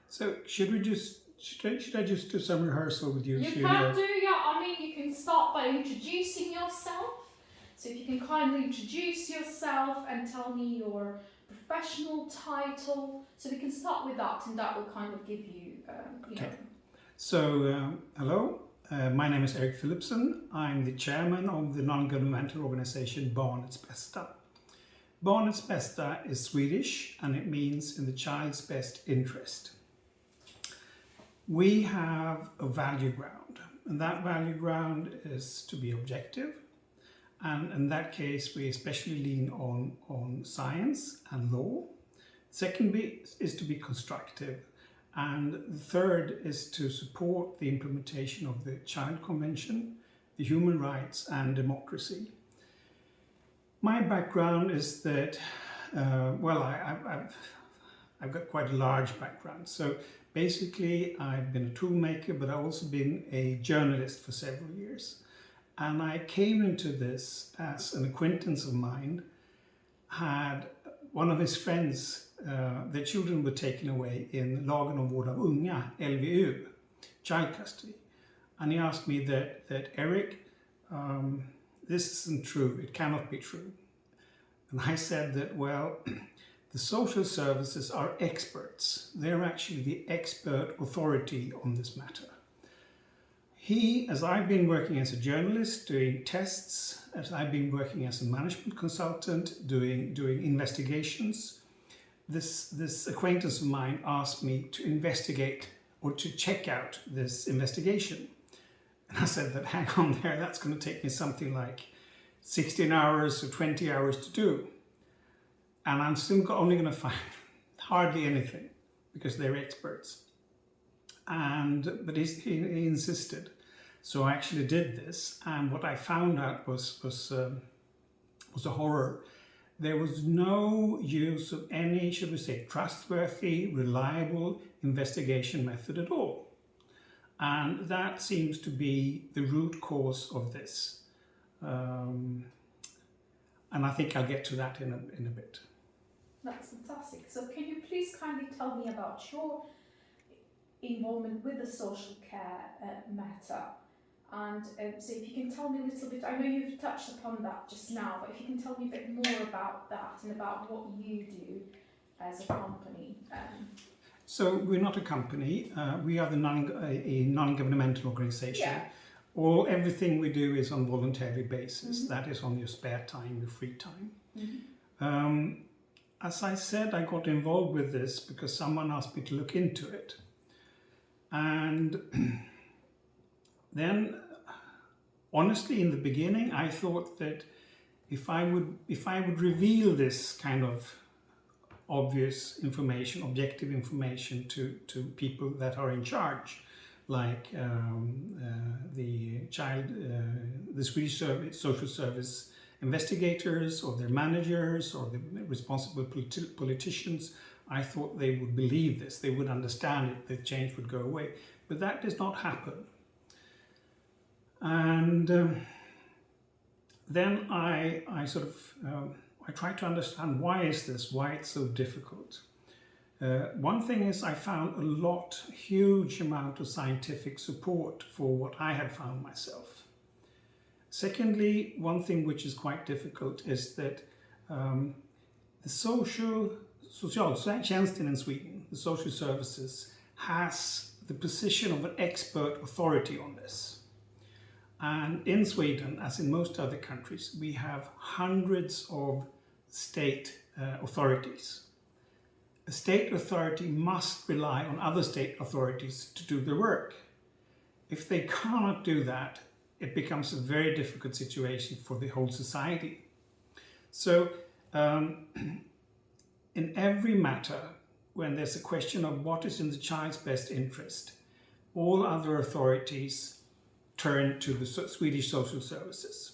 So should I just do some rehearsal with you? You so can do, yeah. I mean, you can start by introducing yourself. So if you can kindly introduce yourself and tell me your professional title, so we can start with that, and that will kind of give you, Okay. So hello, my name is Erik Philipson. I'm the chairman of the non-governmental organization Barnets Bästa. Barnets Bästa is Swedish and it means in the child's best interest. We have a value ground, and that value ground is to be objective. And in that case, we especially lean on science and law. Second is to be constructive. And the third is to support the implementation of the Child Convention, the human rights and democracy. My background is that, I've got quite a large background. So basically, I've been a toolmaker, but I've also been a journalist for several years. And I came into this as an acquaintance of mine had one of his friends, their children were taken away in Lagen om vård av unga, LVU, child custody. And he asked me that Erik, this isn't true, it cannot be true. And I said that, well, the social services are experts. They're actually the expert authority on this matter. As I've been working as a journalist, doing tests, as I've been working as a management consultant, doing investigations, this acquaintance of mine asked me to investigate or to check out this investigation. And I said that, hang on there, that's going to take me something like 16 hours or 20 hours to do. And I'm still only going to find hardly anything because they're experts. But he insisted. So I actually did this, and what I found out was a horror. There was no use of any, should we say, trustworthy, reliable investigation method at all. And that seems to be the root cause of this. And I think I'll get to that in a bit. That's fantastic. So can you please kindly tell me about your involvement with the social care matter? And so if you can tell me a little bit, I know you've touched upon that just now, but if you can tell me a bit more about that and about what you do as a company. So we're not a company, we are a non-governmental organization. Yeah. Everything we do is on voluntary basis. Mm-hmm. That is on your spare time, your free time. Mm-hmm. As I said, I got involved with this because someone asked me to look into it. And then, honestly, in the beginning, I thought that if I would reveal this kind of obvious information, objective information to people that are in charge, like the Swedish social service investigators or their managers or the responsible politicians, I thought they would believe this, they would understand it, the change would go away. But that does not happen. And then I tried to understand why is this, why it's so difficult. One thing is I found a huge amount of scientific support for what I had found myself. Secondly, one thing which is quite difficult is that the socialtjänsten in Sweden, the social services, has the position of an expert authority on this. And in Sweden, as in most other countries, we have hundreds of state authorities. A state authority must rely on other state authorities to do their work. If they cannot do that, it becomes a very difficult situation for the whole society. So in every matter, when there's a question of what is in the child's best interest, all other authorities turn to the Swedish social services.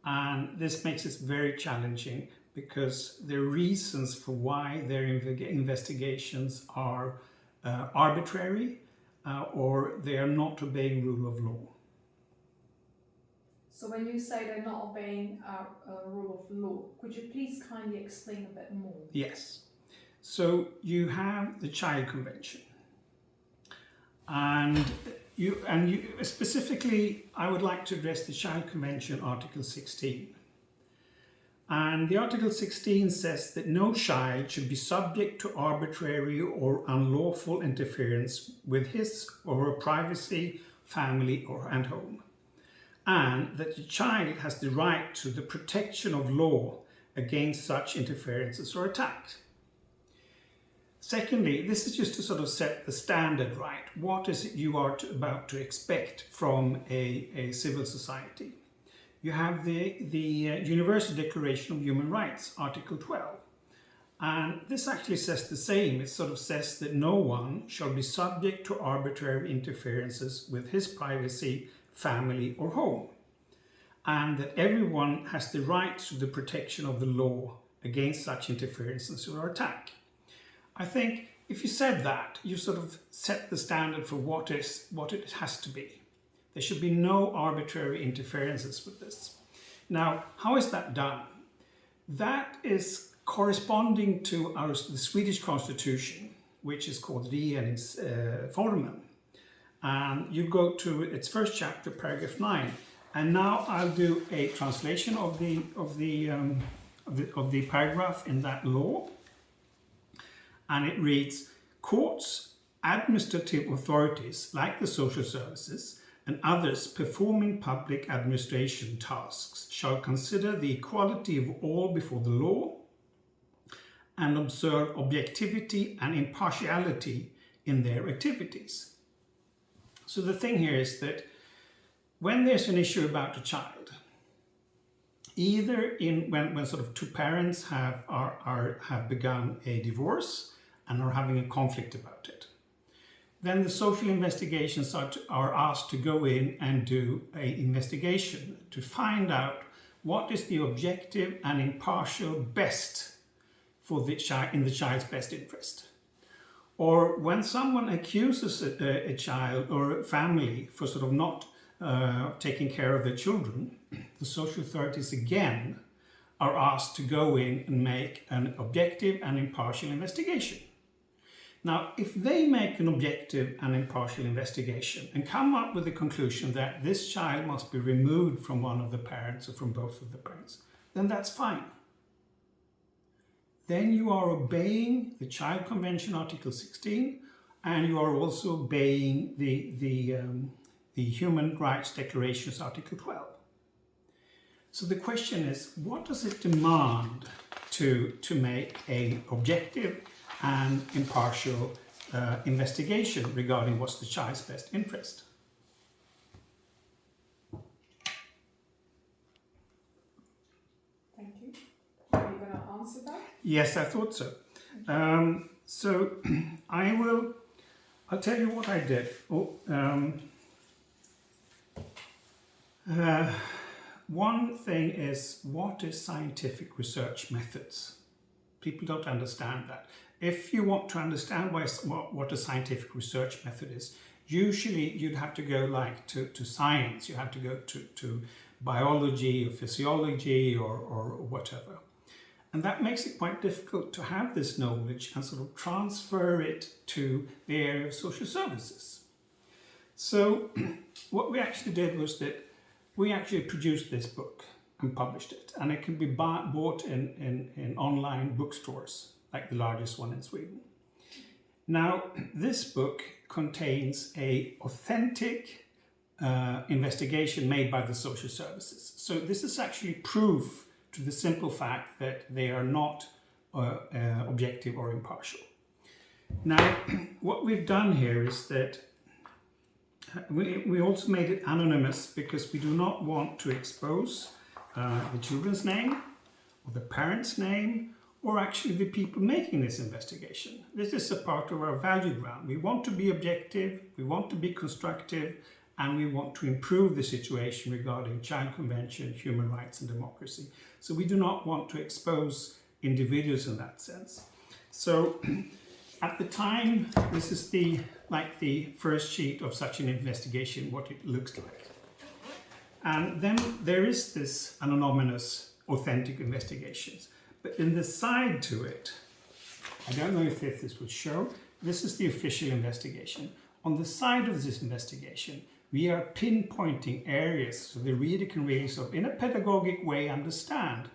And this makes it very challenging because the reasons for why their investigations are arbitrary or they are not obeying rule of law. So when you say they're not obeying a rule of law, could you please kindly explain a bit more? Yes. So you have the Child Convention. And you specifically, I would like to address the Child Convention Article 16. And the Article 16 says that no child should be subject to arbitrary or unlawful interference with his or her privacy, family, and home. And that the child has the right to the protection of law against such interferences or attacks. Secondly, this is just to sort of set the standard right. What is it you are about to expect from a civil society? You have the Universal Declaration of Human Rights, Article 12. And this actually says the same. It sort of says that no one shall be subject to arbitrary interferences with his privacy, family, or home. And that everyone has the right to the protection of the law against such interferences or attack. I think if you said that, you sort of set the standard for what it has to be. There should be no arbitrary interferences with this. Now, how is that done? That is corresponding to the Swedish constitution, which is called Regeringsformen. And you go to its first chapter, paragraph 9. And now I'll do a translation of the paragraph in that law. And it reads, courts, administrative authorities like the social services and others performing public administration tasks shall consider the equality of all before the law and observe objectivity and impartiality in their activities. So the thing here is that when there's an issue about a child, either when sort of two parents have begun a divorce and are having a conflict about it, then the social investigations are asked to go in and do an investigation to find out what is the objective and impartial best for the child in the child's best interest. Or when someone accuses a child or a family for sort of not taking care of their children, the social authorities again are asked to go in and make an objective and impartial investigation. Now, if they make an objective and impartial investigation and come up with the conclusion that this child must be removed from one of the parents or from both of the parents, then that's fine. Then you are obeying the Child Convention Article 16, and you are also obeying the Human Rights Declarations Article 12. So the question is, what does it demand to make an objective and impartial investigation regarding what's the child's best interest? Thank you. Are you going to answer that? Yes, I thought so. So I'll tell you what I did. One thing is, what is scientific research methods? People don't understand that. If you want to understand what a scientific research method is, usually you'd have to go like to science. You have to go to biology or physiology or whatever. And that makes it quite difficult to have this knowledge and sort of transfer it to the area of social services. So what we actually did was that we actually produced this book and published it, and it can be bought in online bookstores, like the largest one in Sweden. Now, this book contains an authentic investigation made by the social services. So this is actually proof to the simple fact that they are not objective or impartial. Now, what we've done here is that we also made it anonymous because we do not want to expose the children's name or the parent's name or actually the people making this investigation. This is a part of our value ground. We want to be objective, we want to be constructive, and we want to improve the situation regarding Child Convention, human rights and democracy. So we do not want to expose individuals in that sense. So at the time, this is the first sheet of such an investigation, what it looks like. And then there is this anonymous, authentic investigations. But in the side to it, I don't know if this will show, this is the official investigation. on the side of this investigation, we are pinpointing areas so the reader can really sort of, in a pedagogic way, understand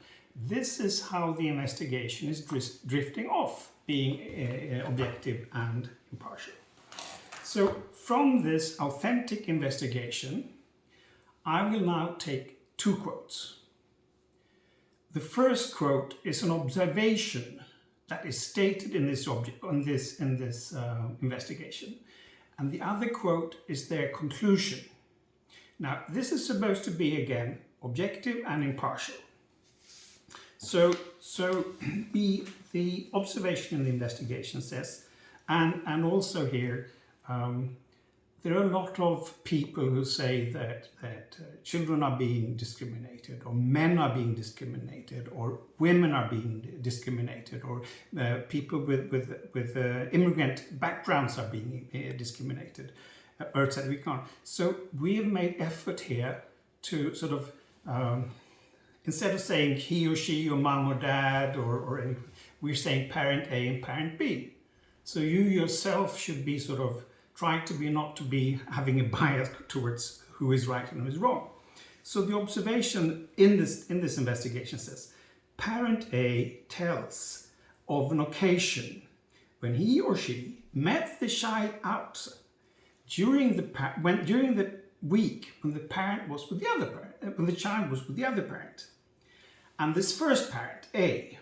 this is how the investigation is drifting off being objective and impartial. So from this authentic investigation, I will now take 2 quotes. The first quote is an observation that is stated in this investigation, and the other quote is their conclusion. Now, this is supposed to be, again, objective and impartial. So the observation in the investigation says, and also here, there are a lot of people who say that children are being discriminated, or men are being discriminated, or women are being discriminated, or people with immigrant backgrounds are being discriminated, etc. We can't. So we have made effort here to sort of, instead of saying he or she or mom or dad or anything, we're saying parent A and parent B. So you yourself should be sort of trying to be not to be having a bias towards who is right and who is wrong. So the observation in this investigation says, parent A tells of an occasion when he or she met the child out during the week when the parent was with the other parent, when the child was with the other parent. And this first parent, A,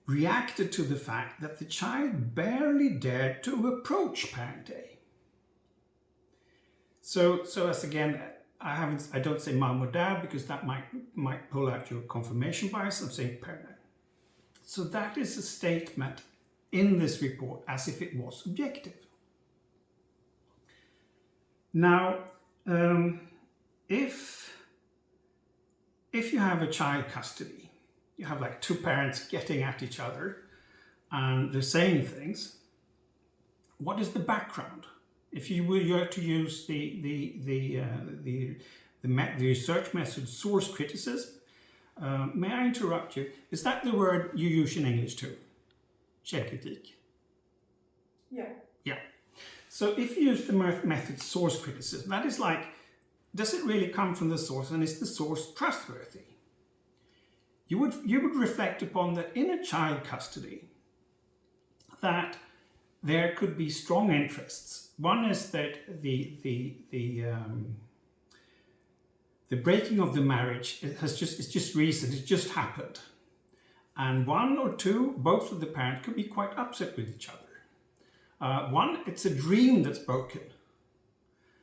reacted to the fact that the child barely dared to approach parent A. So as again, I don't say mom or dad because that might pull out your confirmation bias. I'm saying parent A. So that is a statement in this report as if it was objective. Now, if you have a child custody, you have like 2 parents getting at each other and they're saying things, what is the background? If you were to use the research method source criticism, may I interrupt you? Is that the word you use in English too? Källkritik? Yeah. Yeah. So if you use the method source criticism, that is like, does it really come from the source, and is the source trustworthy? You would reflect upon that in a child custody, that there could be strong interests. One is that the breaking of the marriage is just recent, it just happened. And 1 or 2, both of the parents could be quite upset with each other. One, it's a dream that's broken.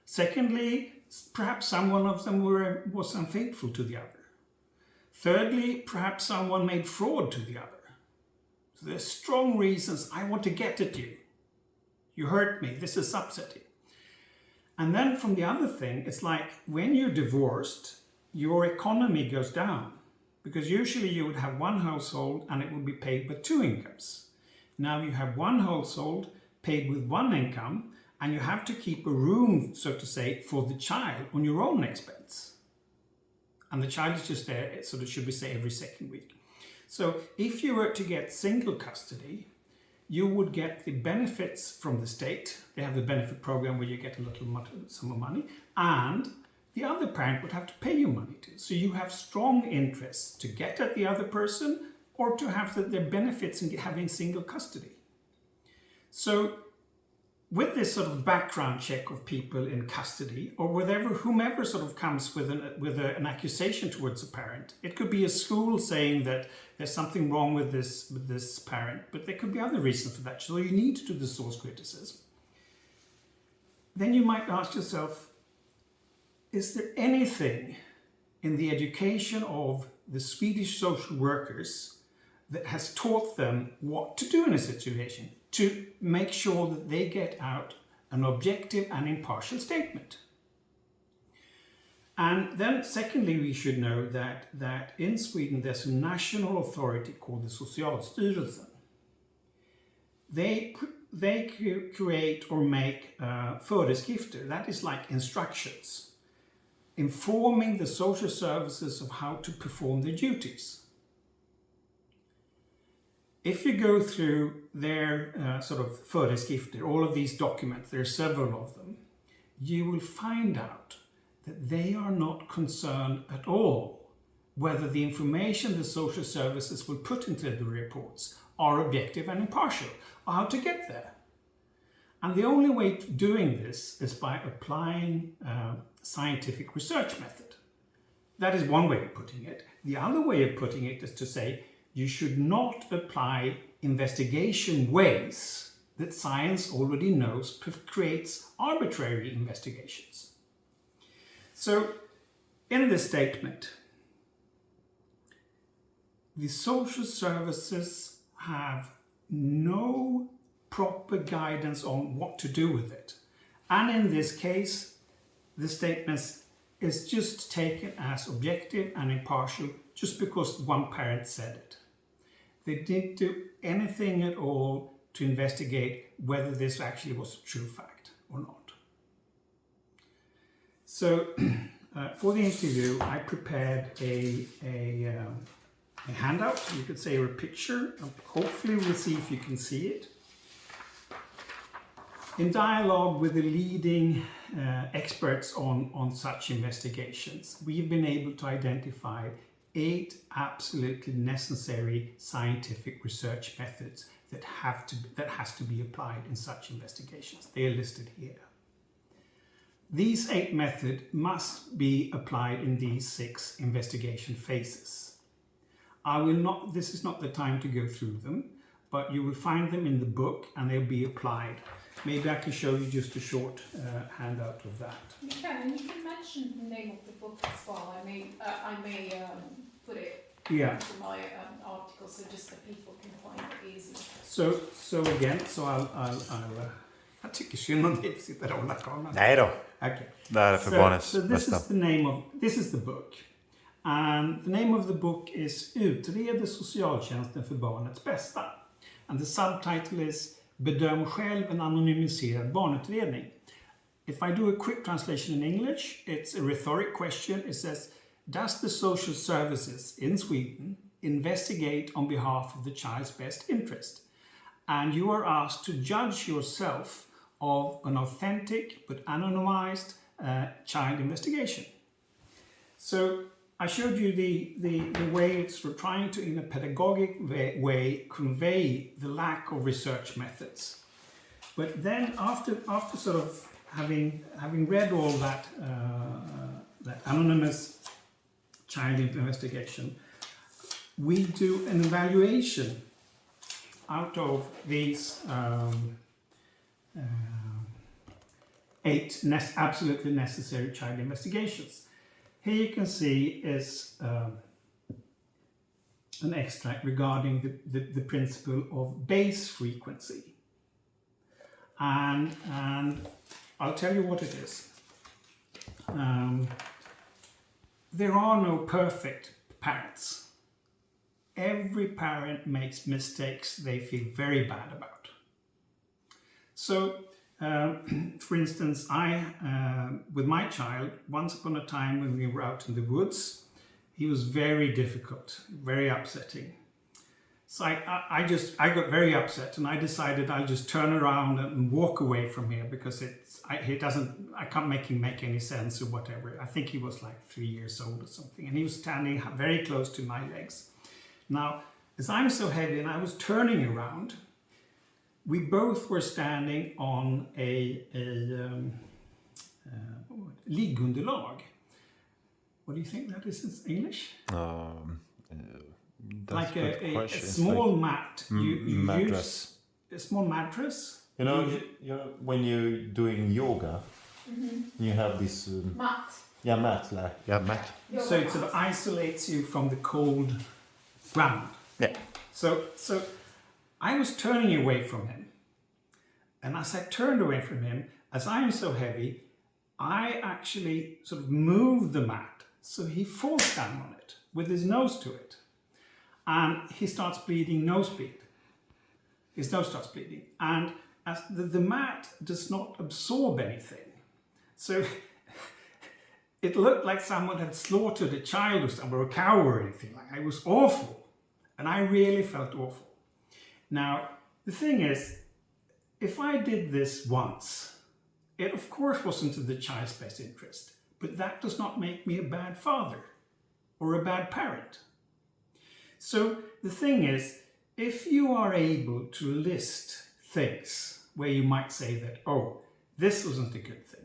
Secondly, perhaps someone of them was unfaithful to the other. Thirdly, perhaps someone made fraud to the other. So there's strong reasons, I want to get at you. You hurt me, this is upsetting. And then from the other thing, it's like when you're divorced, your economy goes down. Because usually you would have 1 household and it would be paid with 2 incomes. Now you have 1 household paid with 1 income, and you have to keep a room, so to say, for the child on your own expense. And the child is just there, sort of, should we say, every second week. So if you were to get single custody, you would get the benefits from the state. They have the benefit program where you get a little sum of money, and the other parent would have to pay you money too. So you have strong interests to get at the other person or to have their benefits in having single custody. So with this sort of background check of people in custody, or whomever sort of comes with an accusation towards a parent, it could be a school saying that there's something wrong with this parent, but there could be other reasons for that. So you need to do the source criticism. Then you might ask yourself, is there anything in the education of the Swedish social workers that has taught them what to do in a situation to make sure that they get out an objective and impartial statement? And then secondly, we should know that in Sweden there's a national authority called the Socialstyrelsen. They create or make föreskrifter, that is like instructions, informing the social services of how to perform their duties. if you go through their sort of föreskrifter, all of these documents, there are several of them, you will find out that they are not concerned at all whether the information the social services will put into the reports are objective and impartial, or how to get there. And the only way to doing this is by applying scientific research method. That is one way of putting it. The other way of putting it is to say you should not apply investigation ways that science already knows creates arbitrary investigations. So in this statement, the social services have no proper guidance on what to do with it. And in this case, the statement is just taken as objective and impartial just because one parent said it. They didn't do anything at all to investigate whether this actually was a true fact or not. So for the interview, I prepared a handout, you could say, or a picture. Hopefully we'll see if you can see it. In dialogue with the leading experts on such investigations, we've been able to identify 8 absolutely necessary scientific research methods that has to be applied in such investigations. They are listed here. These 8 methods must be applied in these 6 investigation phases. This is not the time to go through them, but you will find them in the book and they'll be applied. Maybe I can show you just a short handout of that. You can mention the name of the book as well. I may put it into my article so just that people can find it easy. So again, jag tycker synd om dig, sitter och håller kameran. Nej då. Okay. Det här är för barnets bästa. This is the book. And the name of the book is Utreder socialtjänsten för barnets bästa. And the subtitle is Bedöm själv en anonymiserad barnutredning. If I do a quick translation in English, it's a rhetoric question. It says, does the social services in Sweden investigate on behalf of the child's best interest? And you are asked to judge yourself of an authentic but anonymized child investigation. So I showed you the way it's trying to, in a pedagogic way, convey the lack of research methods. But then after sort of having read all that anonymous child investigation, we do an evaluation out of these 8 absolutely necessary child investigations. Here you can see is an extract regarding the principle of base frequency. And I'll tell you what it is. There are no perfect parents. Every parent makes mistakes they feel very bad about. So, for instance, with my child, once upon a time when we were out in the woods, he was very difficult, very upsetting. So I got very upset and I decided I'll just turn around and walk away from here because I can't make him make any sense or whatever. I think he was like 3 years old or something, and he was standing very close to my legs. Now, as I'm so heavy and I was turning around, we both were standing on a liggunderlag. What do you think that is in English? Like a small mat. You mattress. Use a small mattress. You know, when you're doing yoga, you have this Mat. Yeah, mat. Mat. So it sort of isolates you from the cold ground. Yeah. So I was turning away from him. And as I turned away from him, as I am so heavy, I actually sort of moved the mat so he falls down on it with his nose to it. And he starts bleeding nosebleed. His nose starts bleeding. And as the mat does not absorb anything. So it looked like someone had slaughtered a child or a cow or anything. Like, it was awful. And I really felt awful. Now, the thing is, if I did this once, it of course wasn't in the child's best interest, but that does not make me a bad father or a bad parent. So the thing is, if you are able to list things where you might say that, oh, this wasn't a good thing,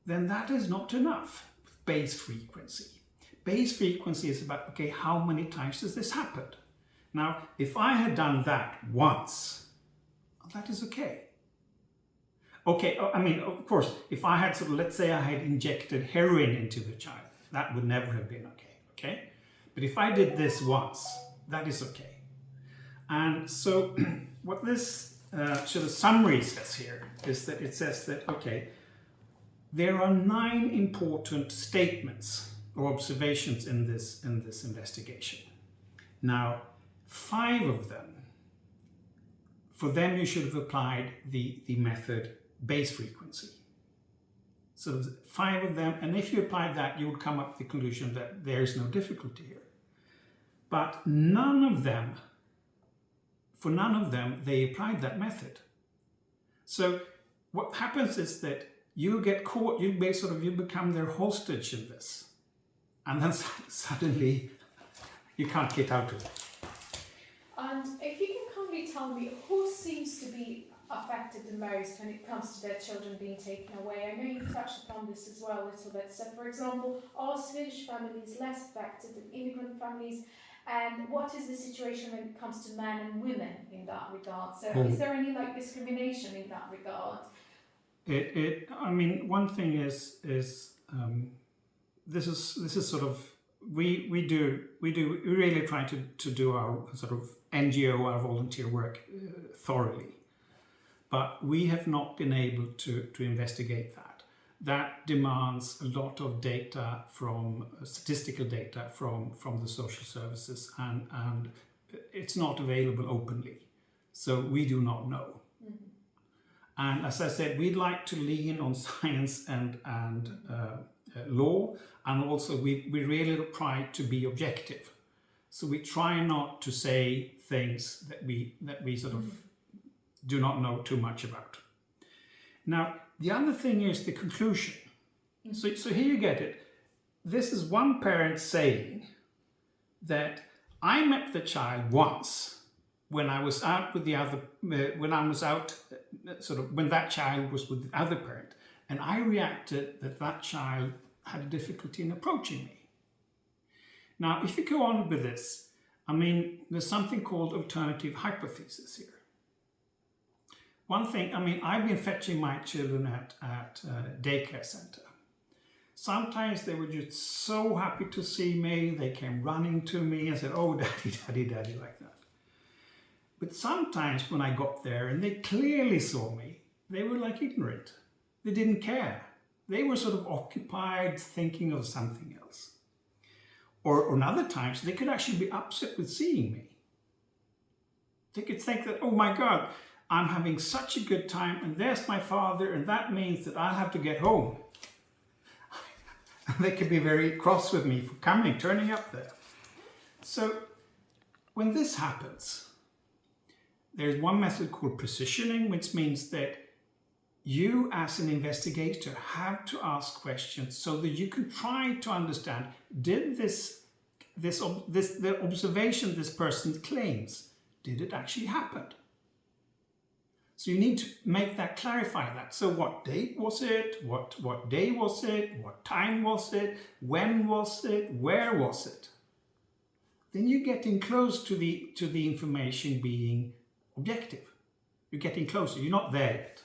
then that is not enough with base frequency. Base frequency is about, okay, how many times has this happened? Now, if I had done that once, that is okay. Okay, I mean, of course, if I had sort of, let's say I had injected heroin into the child, that would never have been okay? But if I did this once, that is okay. And so what this sort of summary says here is that it says that, okay, there are 9 important statements or observations in this investigation. Now, 5 of them, for them you should have applied the method base frequency. So 5 of them, and if you applied that, you would come up with the conclusion that there is no difficulty here. But none of them, for none of them, they applied that method. So what happens is that you get caught, you become their hostage in this. And then suddenly you can't get out of it. And if you can kindly tell me who seems to be affected the most when it comes to their children being taken away? I know you touched upon this as well a little bit. So for example, are Swedish families less affected than immigrant families? And what is the situation when it comes to men and women in that regard? So is there any discrimination in that regard? I mean, one thing is this is sort of we really try to do our sort of NGO, our volunteer work thoroughly, but we have not been able to investigate that. That demands a lot of data from statistical data from the social services, and it's not available openly, so we do not know. And as I said, we'd like to lean on science and law, and also we really try to be objective. So we try not to say things that we sort of do not know too much about. Now, the other thing is the conclusion. So here you get it. This is one parent saying that I met the child once when I was out with the other, when that child was with the other parent, and I reacted that child had a difficulty in approaching me. Now, if you go on with this, I mean, there's something called alternative hypothesis here. One thing, I mean, I've been fetching my children at daycare center. Sometimes they were just so happy to see me, they came running to me and said, oh, daddy, daddy, daddy, like that. But sometimes when I got there and they clearly saw me, they were like ignorant. They didn't care. They were sort of occupied thinking of something else. Or on other times, they could actually be upset with seeing me. They could think that, oh my God, I'm having such a good time and there's my father and that means that I'll have to get home. They could be very cross with me for turning up there. So when this happens, there's one method called precisioning, which means that you as an investigator have to ask questions so that you can try to understand, did the observation this person claims, did it actually happen? So you need to make that, clarify that. So what date was it? What day was it? What time was it? When was it? Where was it? Then you're getting close to the information being objective. You're getting closer. You're not there yet.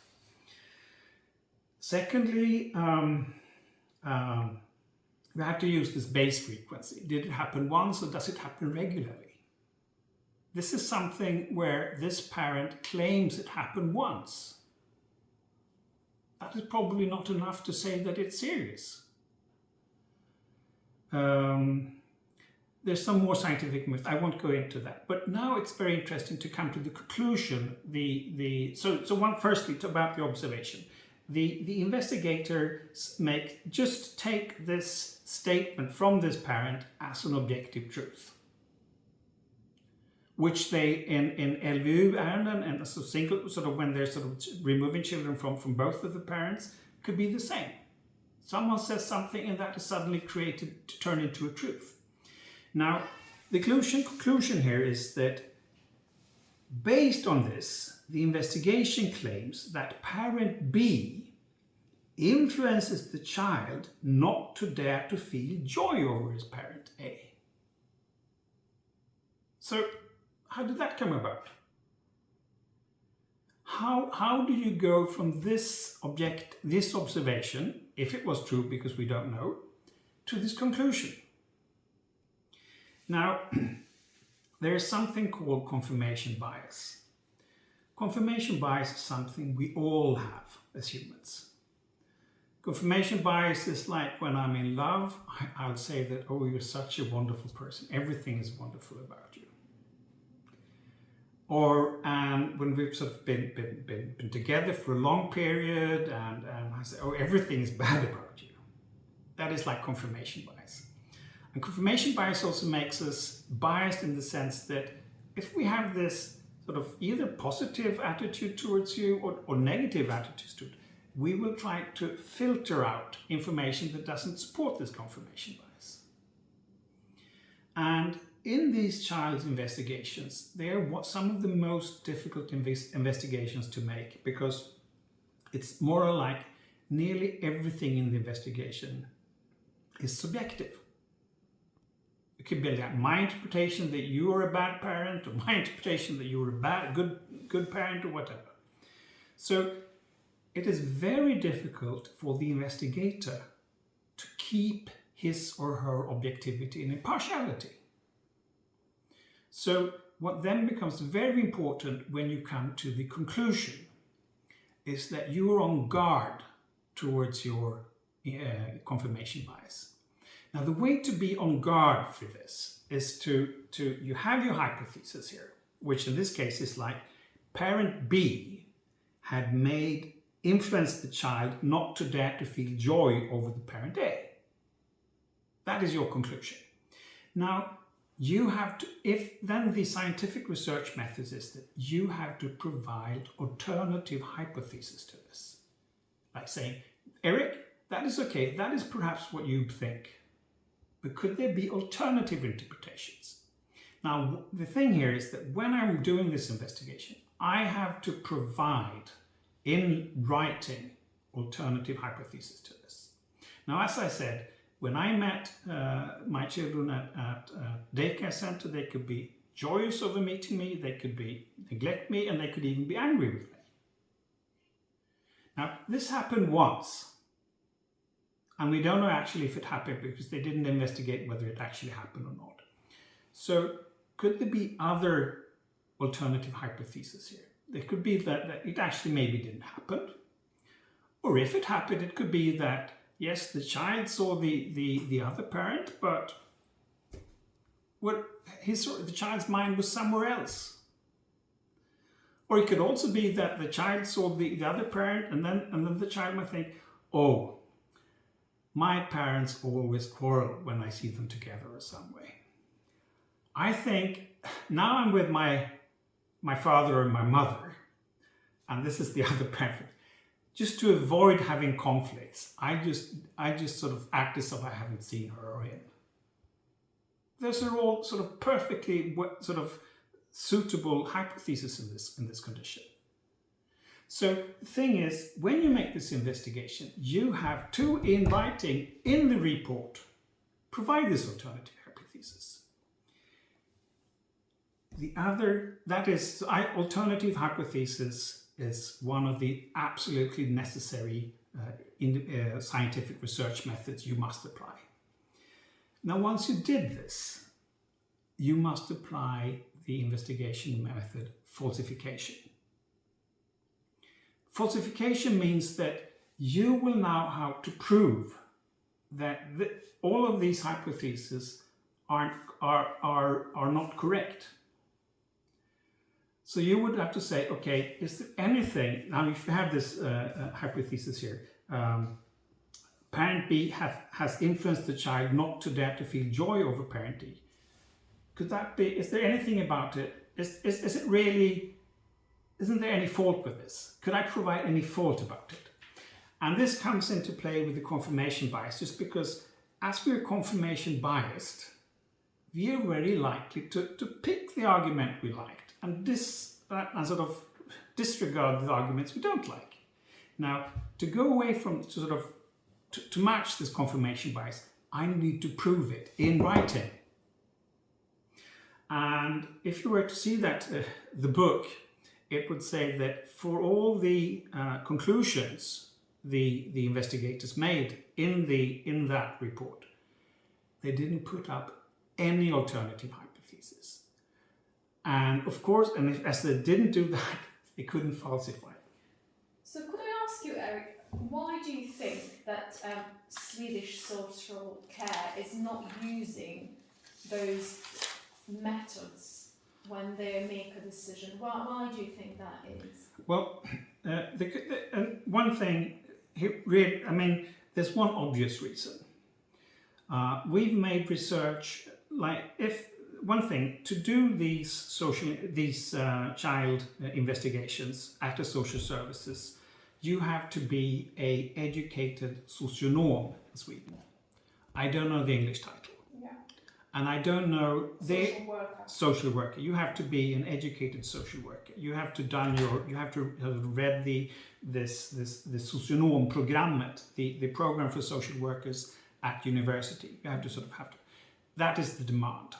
Secondly, we have to use this base frequency. Did it happen once or does it happen regularly? This is something where this parent claims it happened once. That is probably not enough to say that it's serious. There's some more scientific myths. I won't go into that. But now it's very interesting to come to the conclusion. Firstly, about the observation. The investigators just take this statement from this parent as an objective truth. which they in LVU and so single sort of when they're sort of removing children from both of the parents could be the same. Someone says something and that is suddenly created to turn into a truth. Now, the conclusion here is that based on this, the investigation claims that parent B influences the child not to dare to feel joy over his parent A. So, how did that come about? How do you go from this observation, if it was true because we don't know, to this conclusion? Now, there is something called confirmation bias. Confirmation bias is something we all have as humans. Confirmation bias is like when I'm in love, I'll say that, oh, you're such a wonderful person. Everything is wonderful about you. Or when we've sort of been together for a long period and I say, oh, everything is bad about you. That is like confirmation bias. And confirmation bias also makes us biased in the sense that if we have this sort of either positive attitude towards you or negative attitudes to it, we will try to filter out information that doesn't support this confirmation bias. And in these child's investigations, they are some of the most difficult investigations to make because it's more like nearly everything in the investigation is subjective. It could be like my interpretation that you are a bad parent or my interpretation that you were a good parent or whatever. So it is very difficult for the investigator to keep his or her objectivity and impartiality. So what then becomes very important when you come to the conclusion is that you are on guard towards your confirmation bias. Now the way to be on guard for this is to you have your hypothesis here, which in this case is like parent B had influenced the child not to dare to feel joy over the parent A. That is your conclusion. Now, you have to, then the scientific research method is that you have to provide alternative hypotheses to this. Like saying, Erik, that is okay, that is perhaps what you think, but could there be alternative interpretations? Now, the thing here is that when I'm doing this investigation, I have to provide in writing alternative hypotheses to this. Now, as I said, when I met my children at daycare center, they could be joyous over meeting me, they could neglect me, and they could even be angry with me. Now, this happened once, and we don't know actually if it happened because they didn't investigate whether it actually happened or not. So, could there be other alternative hypotheses here? There could be that it actually maybe didn't happen, or if it happened, it could be that yes, the child saw the other parent, but the child's mind was somewhere else. Or it could also be that the child saw the other parent, and then the child might think, oh, my parents always quarrel when I see them together or some way. I think now I'm with my father or my mother, and this is the other parent. Just to avoid having conflicts, I just sort of act as if I haven't seen her or him. Those are all sort of perfectly sort of suitable hypotheses in this condition. So the thing is, when you make this investigation, you have to, in writing, in the report, provide this alternative hypothesis. Alternative hypothesis is one of the absolutely necessary scientific research methods you must apply. Now, once you did this, you must apply the investigation method falsification. Falsification means that you will now have to prove that all of these hypotheses are not correct. So you would have to say, okay, is there anything, now if you have this hypothesis here, parent B has influenced the child not to dare to feel joy over parent D. Could that be, is there anything about it is it really, isn't there any fault with this? Could I provide any fault about it? And this comes into play with the confirmation bias, just because as we're confirmation biased, we are very likely to pick the argument we liked and sort of disregard the arguments we don't like. Now, to go away from, to match this confirmation bias, I need to prove it in writing. And if you were to see that, the book, it would say that for all the conclusions the investigators made in that report, they didn't put up any alternative hypothesis. And of course, as they didn't do that, they couldn't falsify. So could I ask you, Erik, why do you think that Swedish social care is not using those methods when they make a decision? Why do you think that is? Well, one thing, there's one obvious reason. We've made research, one thing, to do these child investigations at the social services, you have to be an educated socionom in Sweden. I don't know the English title. Yeah. And I don't know Social worker. Social worker. You have to be an educated social worker. You have to have read the socionom programmet, the program for social workers at university. You have to that is the demand.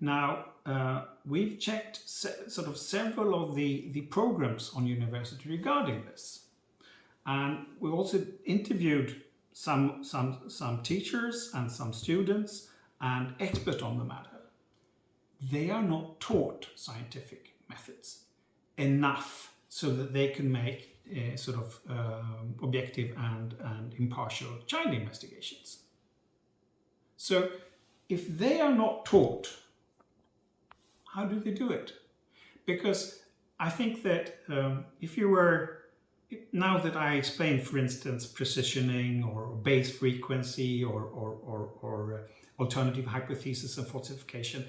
Now, we've checked several of the programs on university regarding this. And we also interviewed some teachers and some students and experts on the matter. They are not taught scientific methods enough so that they can make objective and impartial child investigations. So if they are not taught, how do they do it? Because I think that now that I explained, for instance, precisioning or base frequency or alternative hypothesis and falsification,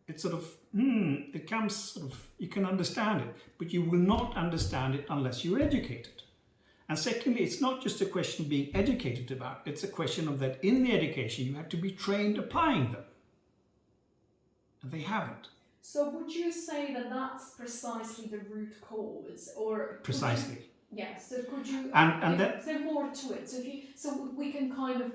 it's it comes you can understand it, but you will not understand it unless you're educated. And secondly, it's not just a question of being educated about, it's a question of that in the education you have to be trained applying them. And they haven't. So would you say that that's precisely the root cause, or precisely? Yes. So could you? And there's more to it. So we can kind of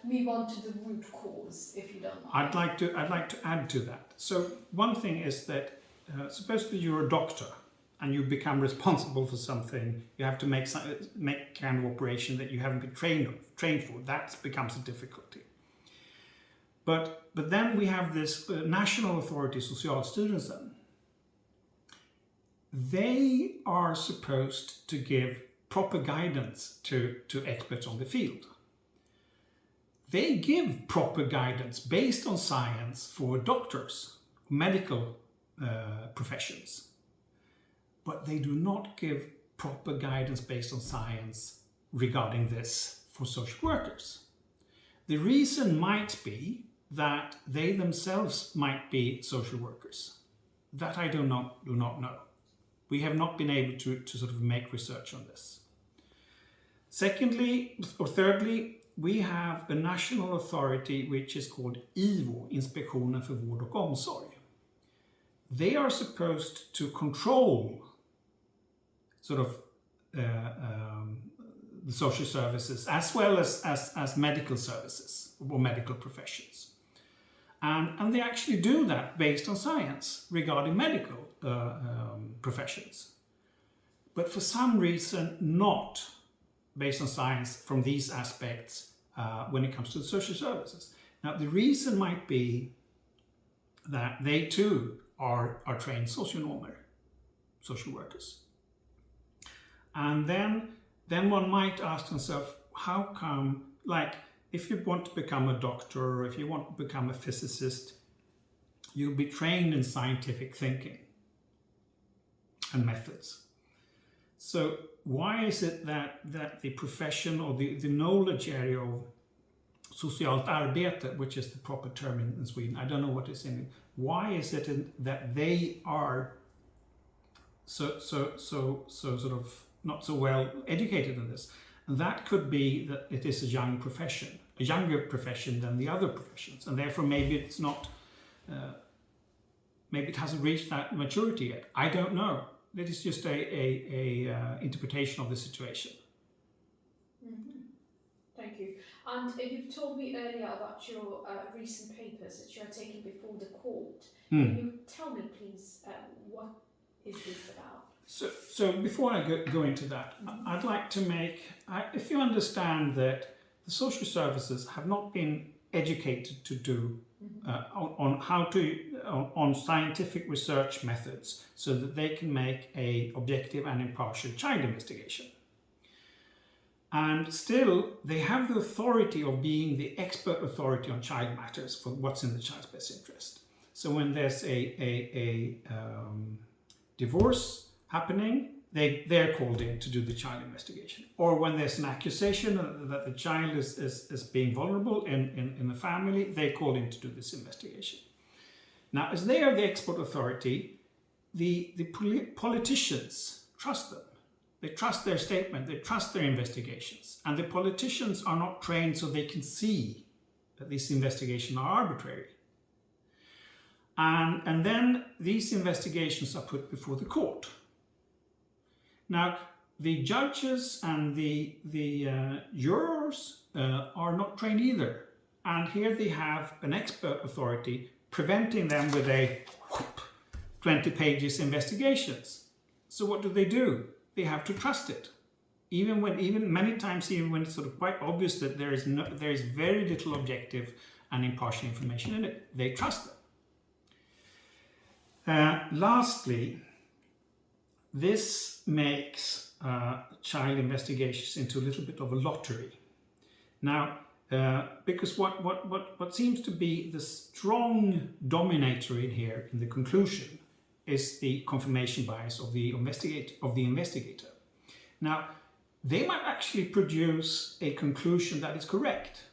move on to the root cause, if you don't mind. I'd like to add to that. So one thing is that supposedly you're a doctor and you become responsible for something. You have to make kind of operation that you haven't been trained for. That becomes a difficulty. But then we have this national authority, Socialstyrelsen. They are supposed to give proper guidance to experts on the field. They give proper guidance based on science for doctors, medical professions. But they do not give proper guidance based on science regarding this for social workers. The reason might be that they themselves might be social workers. That I do not know. We have not been able to make research on this. Thirdly, we have a national authority which is called IVO, Inspektionen för vård och omsorg. They are supposed to control the social services as well as medical services or medical professions. And they actually do that based on science regarding medical professions. But for some reason, not based on science from these aspects when it comes to the social services. Now, the reason might be that they too are trained socionomer, social workers. And then one might ask oneself, how come, if you want to become a doctor or if you want to become a physicist, you'll be trained in scientific thinking and methods. So why is it that the profession or the knowledge area of socialt arbete, which is the proper term in Sweden. I don't know what it's in. Why is it that they are so sort of not so well educated in this? And that could be that it is a younger profession than the other professions, and therefore maybe it's not, maybe it hasn't reached that maturity yet. I don't know. That is just a interpretation of the situation. Mm-hmm. Thank you. And you've told me earlier about your recent papers that you are taking before the court. Can you tell me, please, what is this about? So before I go into that, I'd like to if you understand that the social services have not been educated to do on how to on scientific research methods so that they can make a objective and impartial child investigation. And still, they have the authority of being the expert authority on child matters for what's in the child's best interest. So when there's a divorce happening, they're called in to do the child investigation. Or when there's an accusation that the child is being vulnerable in the family, they're called in to do this investigation. Now, as they are the expert authority, the politicians trust them. They trust their statement, they trust their investigations. And the politicians are not trained so they can see that these investigations are arbitrary. And then these investigations are put before the court. Now, the judges and the jurors are not trained either. And here they have an expert authority preventing them with a 20 pages investigations. So what do? They have to trust it. Even many times when it's sort of quite obvious that there is very little objective and impartial information in it, they trust them. Lastly, this makes child investigations into a little bit of a lottery. Now, because what seems to be the strong dominator in here in the conclusion is the confirmation bias of the investigator. Now, they might actually produce a conclusion that is correct.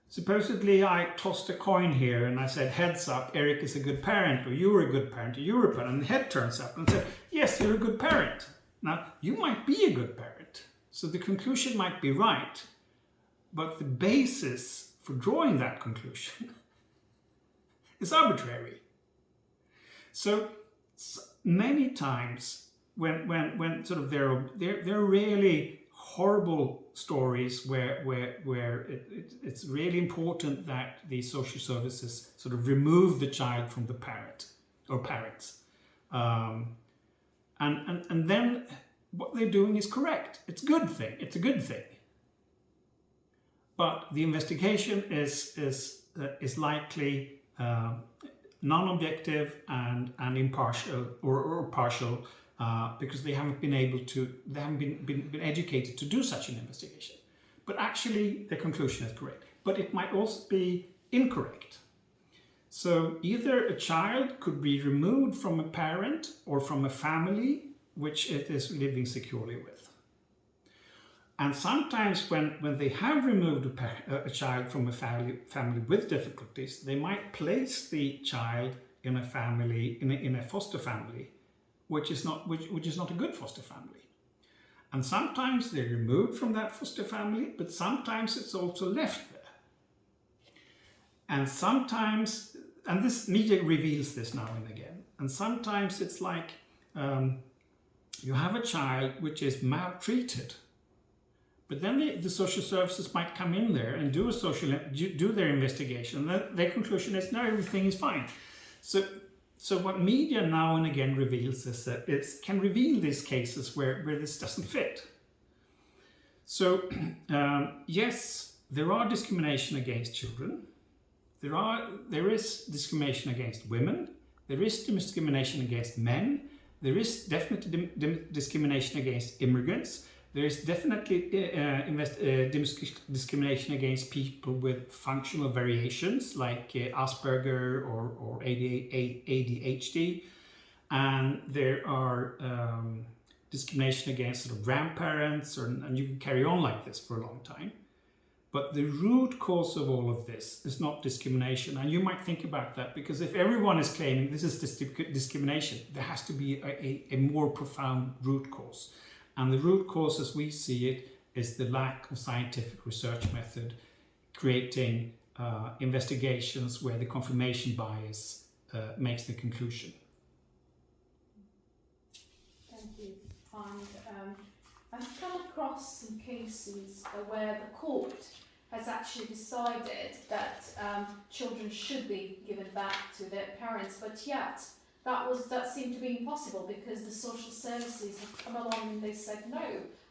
Supposedly, I tossed a coin here and I said, heads up, Erik is a good parent, or you're a good parent, or you're a parent, and the head turns up and said, yes, you're a good parent. Now, you might be a good parent, so the conclusion might be right, but the basis for drawing that conclusion is arbitrary. So many times when sort of there are really horrible stories where it's really important that the social services sort of remove the child from the parent or parents, and then what they're doing is correct. It's a good thing. But the investigation is likely non-objective and impartial or partial, because they haven't been educated to do such an investigation. But actually the conclusion is correct. But it might also be incorrect. So either a child could be removed from a parent or from a family which it is living securely with. And sometimes when they have removed a child from a family with difficulties, they might place the child in a family, in a foster family, which is not a good foster family. And sometimes they're removed from that foster family, but sometimes it's also left there. And sometimes, and this media reveals this now and again, and sometimes it's like you have a child which is maltreated, but then the social services might come in there and do their investigation. Their conclusion is, no, everything is fine. So what media now and again reveals is that it can reveal these cases where this doesn't fit. So yes, there are discrimination against children. There is discrimination against women. There is discrimination against men. There is definitely discrimination against immigrants. There is definitely discrimination against people with functional variations like Asperger or ADHD, and there are discrimination against sort of grandparents, and you can carry on like this for a long time. But the root cause of all of this is not discrimination. And you might think about that, because if everyone is claiming this is discrimination, there has to be a more profound root cause. And the root cause, as we see it, is the lack of scientific research method, creating investigations where the confirmation bias makes the conclusion. Thank you. And I've come across some cases where the court has actually decided that children should be given back to their parents, but yet that seemed to be impossible because the social services have come along and they said no.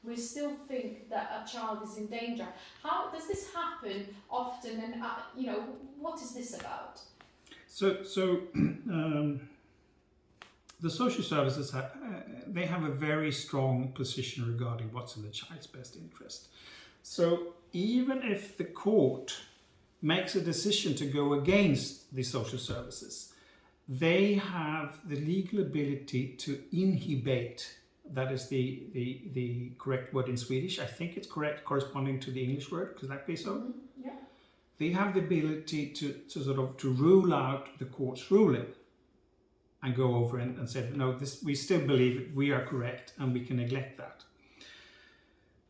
We still think that a child is in danger. How does this happen often, and what is this about? So the social services they have a very strong position regarding what's in the child's best interest. So even if the court makes a decision to go against the social services, they have the legal ability to inhibate. That is the correct word in Swedish. I think it's correct corresponding to the English word. Could that be so? Mm-hmm. Yeah. They have the ability to rule out the court's ruling and go over and say, no, we still believe we are correct and we can neglect that.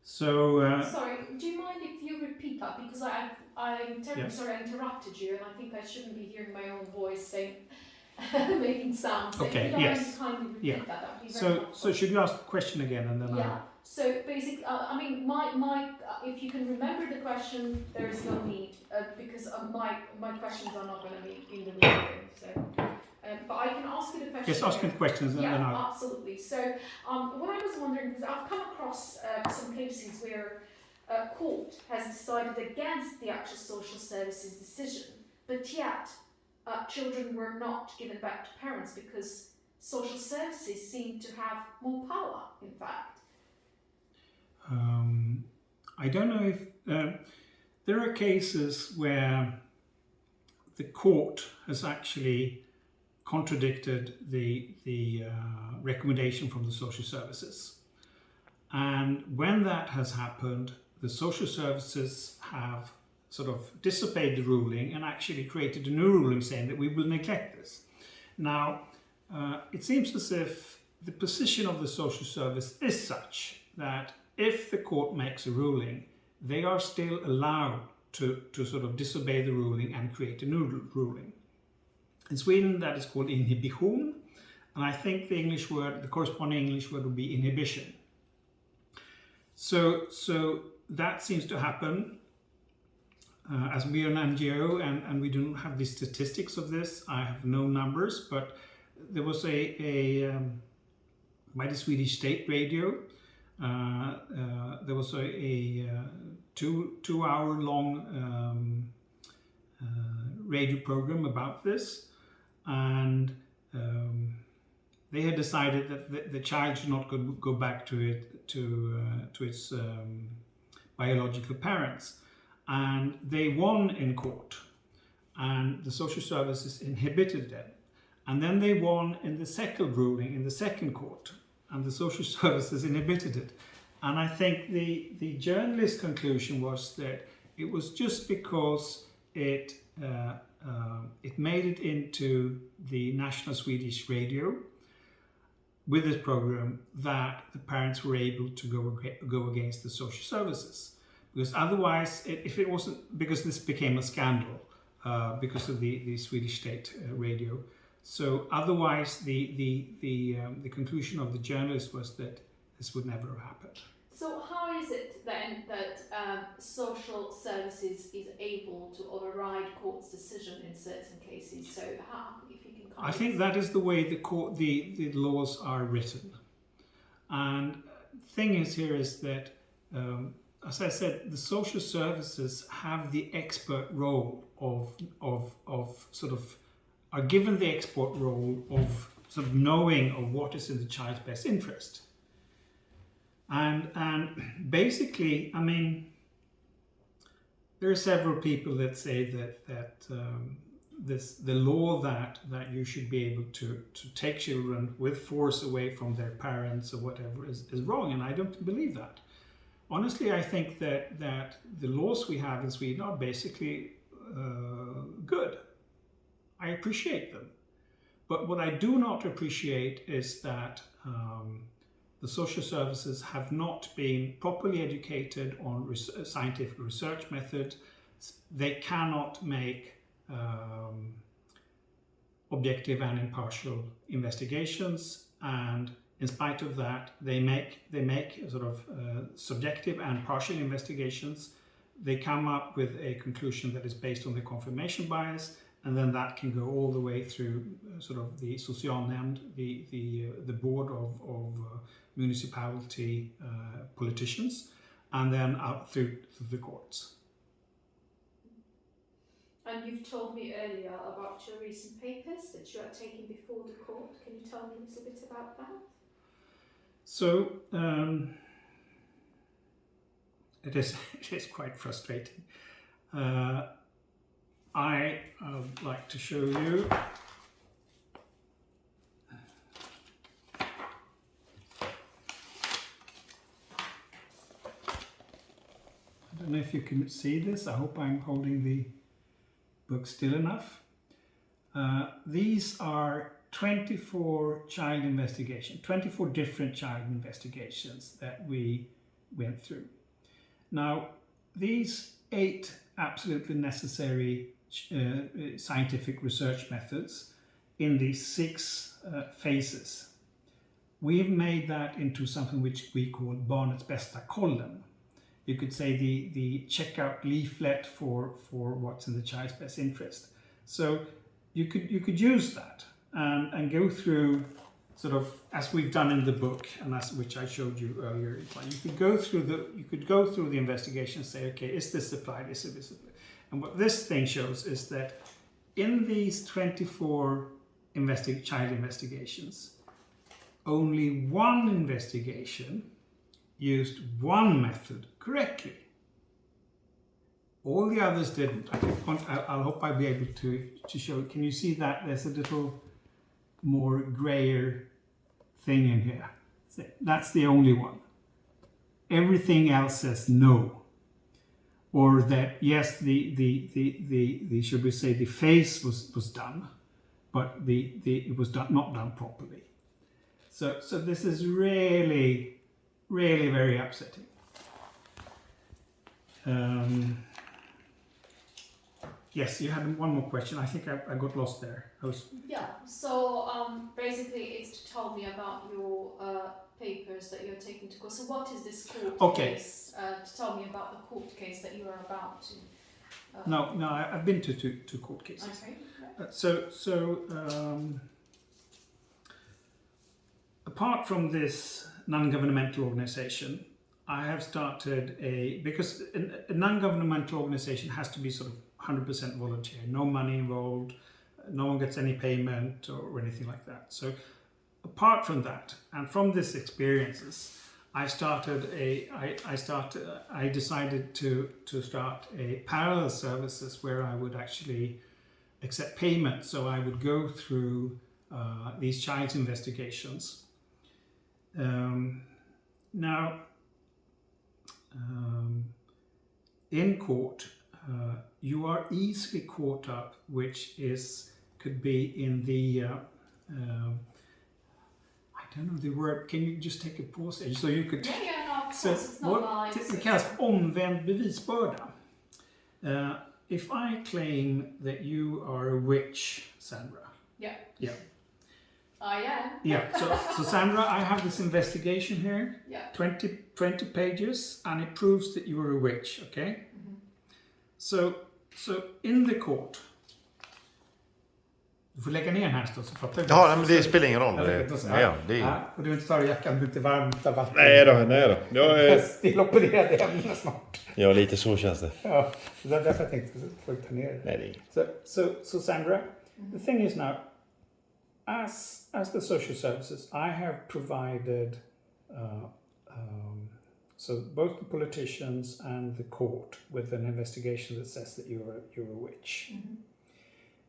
So sorry, do you mind if you repeat that, because I'm terribly Yes. sorry I interrupted you, and I think I shouldn't be hearing my own voice saying making sounds. So Okay, if you don't yes. mind to kindly repeat Yeah. that would be very helpful. So should you ask the question again and then Yeah. So basically, I mean, my if you can remember the question, there is no need because my questions are not going to be in the recording. So, but I can ask you the question. Yes, ask me the questions and then Yeah, absolutely. So, what I was wondering is, I've come across some cases where a court has decided against the actual social services decision, but yet children were not given back to parents because social services seem to have more power, in fact. I don't know if there are cases where the court has actually contradicted the recommendation from the social services. And when that has happened, the social services have sort of disobeyed the ruling and actually created a new ruling saying that we will neglect this. Now, it seems as if the position of the social service is such that if the court makes a ruling, they are still allowed to sort of disobey the ruling and create a new ruling. In Sweden, that is called inhibition, and I think the corresponding English word would be inhibition. So that seems to happen. As we are an NGO and we don't have the statistics of this, I have no numbers, but there was by the Swedish state radio, there was a 2 hour long radio program about this, and they had decided that the child should not go back to its biological parents, and they won in court, and the social services inhibited them, and then they won in the second ruling in the second court, and the social services inhibited it. And I think the journalist's conclusion was that it was just because it made it into the national Swedish radio with this program that the parents were able to go against the social services. Because otherwise, if it wasn't, because this became a scandal because of the Swedish state radio. So otherwise, the conclusion of the journalist was that this would never have happened. So how is it then that social services is able to override court's decision in certain cases? So how, if you can I think that is the way the laws are written. And the thing is that, as I said, the social services have the expert role of sort of, are given the expert role of sort of knowing of what is in the child's best interest. And basically, I mean, there are several people that say that the law that you should be able to take children with force away from their parents or whatever is wrong, and I don't believe that. Honestly, I think that the laws we have in Sweden are basically good. I appreciate them. But what I do not appreciate is that the social services have not been properly educated on scientific research methods. They cannot make objective and impartial investigations, and in spite of that, they make sort of subjective and partial investigations. They come up with a conclusion that is based on the confirmation bias, and then that can go all the way through sort of the socialnämnd, the board of municipality politicians, and then up through the courts. And you've told me earlier about your recent papers that you are taking before the court. Can you tell me a little bit about that? So it is quite frustrating. I would like to show you. I don't know if you can see this. I hope I'm holding the book still enough. These are 24 child investigations, 24 different child investigations that we went through. Now, these 8 absolutely necessary scientific research methods in these 6 phases. We've made that into something which we call Barnets Bästa-kollen. You could say the checkout leaflet for what's in the child's best interest. So you could use that and go through sort of as we've done in the book, and as which I showed you earlier. You could go through the investigation and say, okay, is this applied? Is this applied? And what this thing shows is that in these 24 child investigations, only one investigation used one method correctly. All the others didn't. I hope I'll be able to show. Can you see that there's a little more grayer thing in here? That's the only one. Everything else says no. Or that yes, the should we say the phase was done, but it was not done properly. So this is really very upsetting. Yes, you had one more question. I think I got lost there. Yeah, so basically it's to tell me about your papers that you're taking to court. So what is this court case? To tell me about the court case that you are about to... No, I've been to 2 court cases. Okay. Apart from this non-governmental organization, I have started because a non-governmental organization has to be sort of 100% volunteer, no money involved, no one gets any payment or anything like that. So apart from that, and from these experiences, I decided to start a parallel services where I would actually accept payment. So I would go through these child investigations. Now, in court, you are easily caught up, which could be in the I don't know the word. Can you just take a pause? So you could. Det kallas omvänd bevisbörda. If I claim that you are a witch, Sandra. Yeah. Yeah. I am. Yeah. So Sandra, I have this investigation here. Yeah. 20 pages, and it proves that you are a witch. Okay. Mm-hmm. So in the court. Du får lägga ner den här så fattar du. Ja, men det spelar ingen roll. Och du vill inte ta jackan, du är inte varmt av vatten. Nej då. Jag är stillopererade ämnen snart. Ja, lite så känns det. Ja, det är därför jag tänkte få ta ner det. Nej, So Sandra, the thing is now, as the social services, I have provided so both the politicians and the court with an investigation that says that you're a witch. Mm-hmm.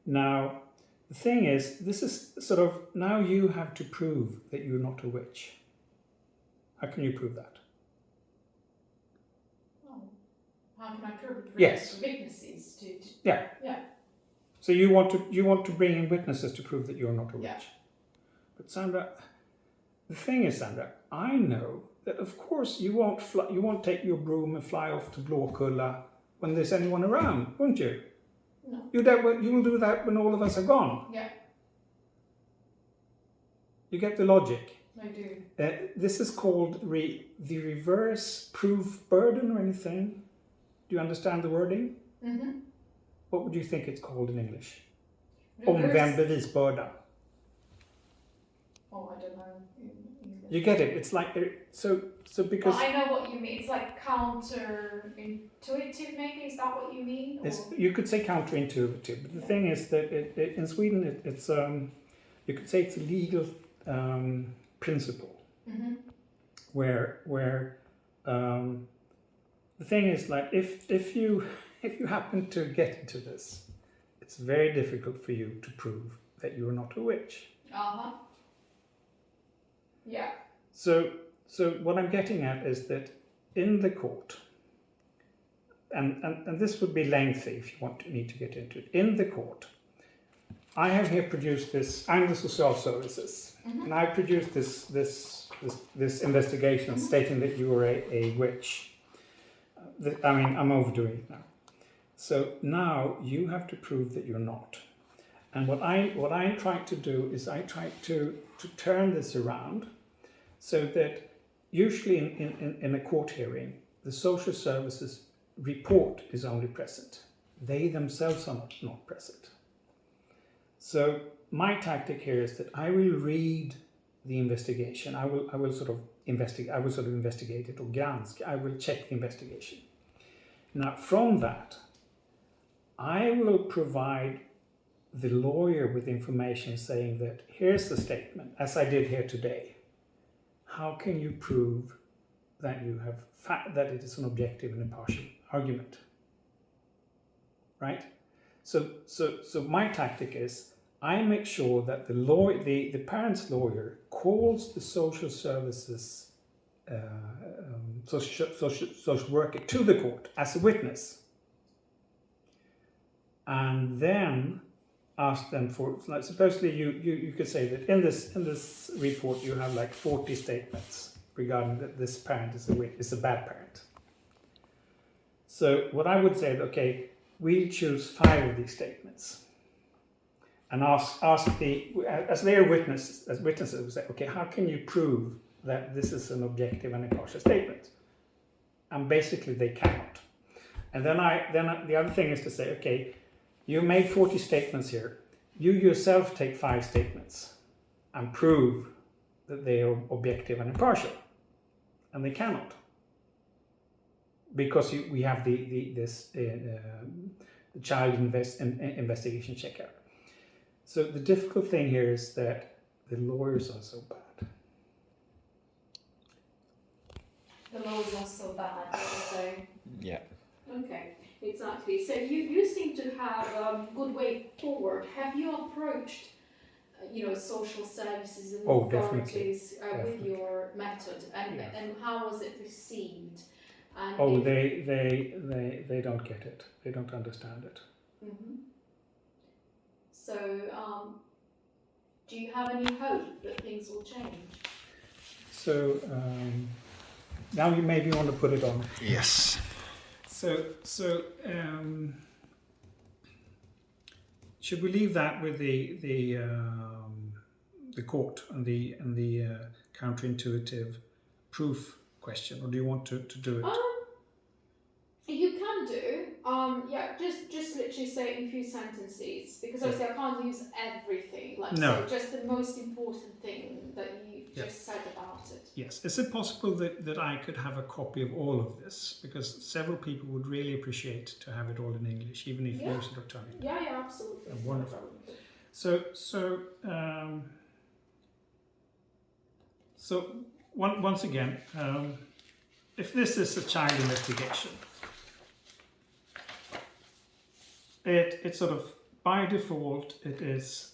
Now, the thing is, this is sort of, now you have to prove that you're not a witch. How can you prove that? how can I prove it? Yes. Witnesses to Yeah. Yeah. So you want to bring in witnesses to prove that you're not a witch. Yeah. But Sandra, the thing is, Sandra, I know that of course you won't take your broom and fly off to Blåkulla when there's anyone around, won't you? No. You will do that when all of us are gone. Yeah. You get the logic. I do. This is called the reverse proof burden or anything. Do you understand the wording? Mm-hmm. What would you think it's called in English? Reverse- Omvänd bevisbörda. Oh, I don't know. You get it? It's like so because Well, I know what you mean. It's like counterintuitive, maybe. Is that what you mean? you could say counterintuitive, but the thing is that in Sweden it's you could say it's a legal principle Mm-hmm. where the thing is like if you happen to get into this, it's very difficult for you to prove that you're not a witch. Uh-huh. Yeah. So what I'm getting at is that in the court, and this would be lengthy if you need to get into it. In the court, I have here produced this. I'm the social services, Mm-hmm. and I produced this investigation Mm-hmm. stating that you were a witch. I mean, I'm overdoing it now. So now you have to prove that you're not. And what I'm trying to do is I try to turn this around, so that usually in a court hearing, the social services report is only present. They themselves are not present. So my tactic here is that I will read the investigation. I will sort of investigate. I will sort of investigate it or gransk. I will check the investigation. Now from that, I will provide the lawyer with information saying that here's the statement, as I did here today. How can you prove that you have that it is an objective and impartial argument? Right? So my tactic is I make sure that the parent's lawyer calls the social services social worker to the court as a witness, and then ask them for, like, supposedly you could say that in this report you have like 40 statements regarding that this parent is a bad parent. So what I would say, okay, we choose 5 of these statements and ask as their witnesses, we say, okay, how can you prove that this is an objective and impartial statement? And basically they cannot. And then the other thing is to say, okay, you made 40 statements here. You yourself take 5 statements and prove that they are objective and impartial. And they cannot. Because we have this child investigation checkout. So the difficult thing here is that the lawyers are so bad. The laws are so bad, so. Yeah. Okay, exactly. So you seem to have a good way forward. Have you approached, social services and authorities with your method, and how was it received? And they don't get it. They don't understand it. Mm-hmm. So, do you have any hope that things will change? So now you maybe want to put it on. Yes. So should we leave that with the court and the counterintuitive proof question, or do you want to do it? You can do. Just literally say in a few sentences, because obviously I can't use everything. So just the most important thing that you just said about it. Yes. Is it possible that I could have a copy of all of this? Because several people would really appreciate to have it all in English, even if you sort of turn it. Yeah, absolutely. Wonderful. So once again, if this is a child investigation, it sort of by default it is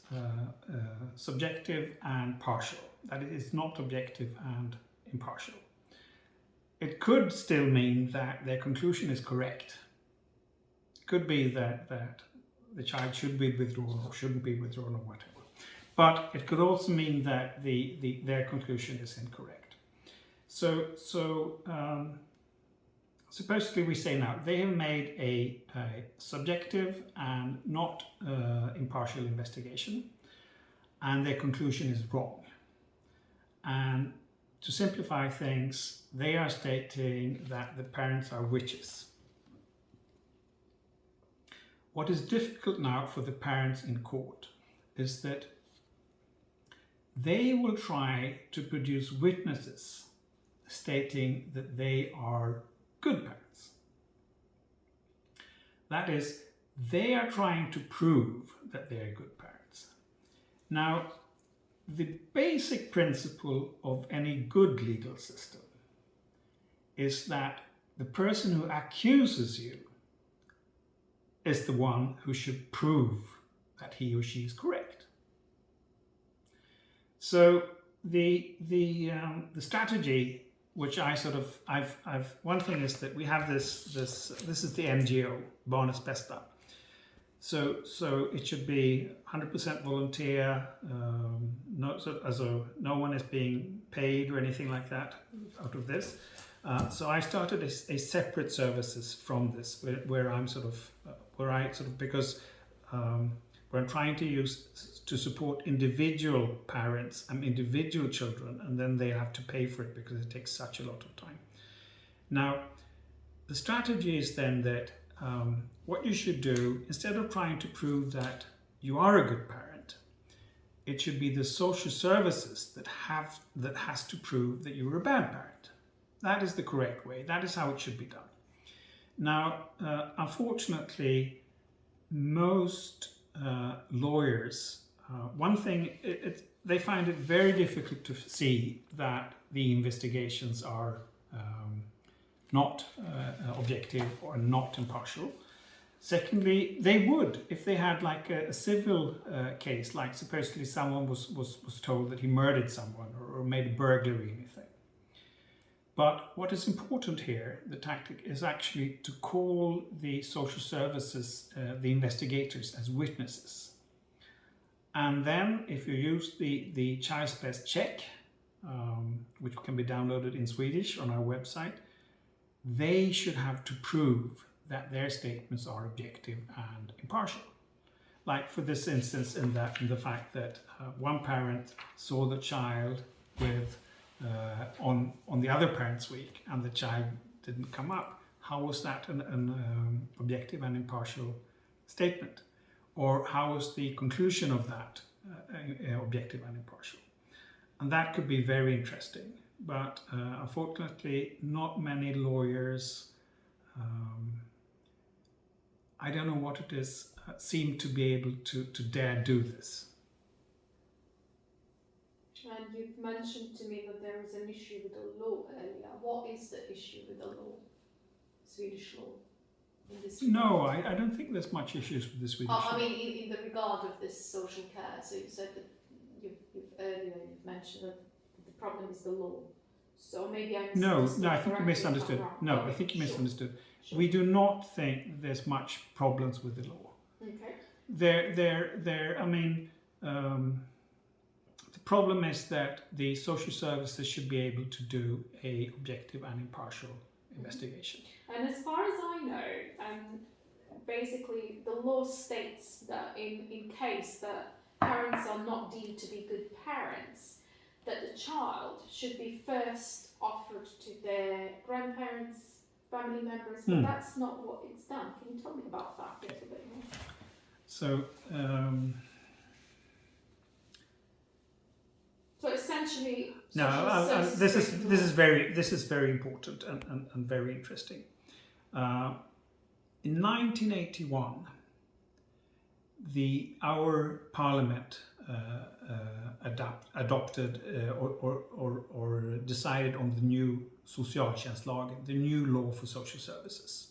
subjective and partial. That it is not objective and impartial. it could still mean that their conclusion is correct. It could be that the child should be withdrawn or shouldn't be withdrawn or whatever. But it could also mean that their conclusion is incorrect. So supposedly we say now, they have made a subjective and not impartial investigation, and their conclusion is wrong. And to simplify things, they are stating that the parents are witches. What is difficult now for the parents in court is that they will try to produce witnesses stating that they are good parents. That is, they are trying to prove that they are good parents. Now, the basic principle of any good legal system is that the person who accuses you is the one who should prove that he or she is correct. So the strategy, which one thing is that we have this is the NGO, Barnets Bästa. So it should be 100% volunteer, no one is being paid or anything like that out of this. So I started a separate services from this, where I'm because we're trying to use to support individual parents and individual children, and then they have to pay for it because it takes such a lot of time. Now, the strategy is then that what you should do, instead of trying to prove that you are a good parent, it should be the social services that has to prove that you're a bad parent. That is the correct way. That is how it should be done. Now, unfortunately, most lawyers, one thing, they find it very difficult to see that the investigations are not objective or not impartial. Secondly, they would, if they had like a civil case, like supposedly someone was told that he murdered someone or made a burglary or anything. But what is important here, the tactic, is actually to call the social services, the investigators, as witnesses. And then if you use the child's best check, which can be downloaded in Swedish on our website, they should have to prove that their statements are objective and impartial. Like for this instance, in the fact that one parent saw the child with on the other parent's week and the child didn't come up. How was that an objective and impartial statement? Or how was the conclusion of that objective and impartial? And that could be very interesting, but unfortunately not many lawyers, I don't know what it is, seem to be able to dare do this. And you've mentioned to me that there is an issue with the law earlier. What is the issue with the law, Swedish law, in this regard? No, I don't think there's much issues with the Swedish law. I mean, in the regard of this social care. So you said that you've mentioned that the problem is the law. So maybe I misunderstood. No, I think you misunderstood. No, I think you misunderstood. Sure. We do not think there's much problems with the law. Okay. I mean, the problem is that the social services should be able to do a objective and impartial investigation. And as far as I know, basically the law states that in case that parents are not deemed to be good parents, that the child should be first offered to their grandparents, family members, but that's not what it's done. Can you tell me about that a little bit more? So, so essentially, this is very important and very interesting. In 1981, our parliament adopted or decided on the new socialtjänstlagen, the new law for social services.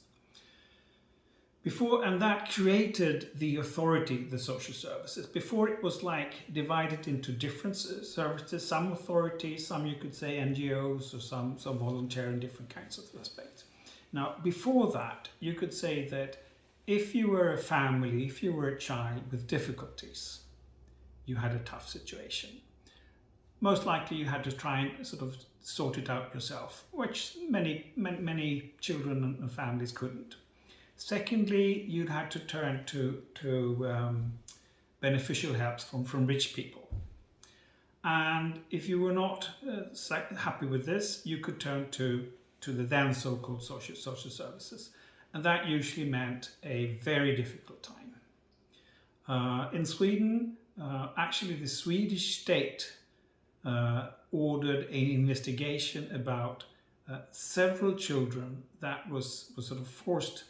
And that created the authority, the social services. Before it was like divided into different services, some authority, some you could say NGOs, or some volunteer in different kinds of aspects. Now, before that, you could say that if you were a family, if you were a child with difficulties, you had a tough situation. Most likely you had to try and sort of sort it out yourself, which many children and families couldn't. Secondly, you'd had to turn to beneficial helps from rich people. And if you were not happy with this, you could turn to the then so-called social services. And that usually meant a very difficult time. In Sweden, actually the Swedish state ordered an investigation about several children that was sort of forced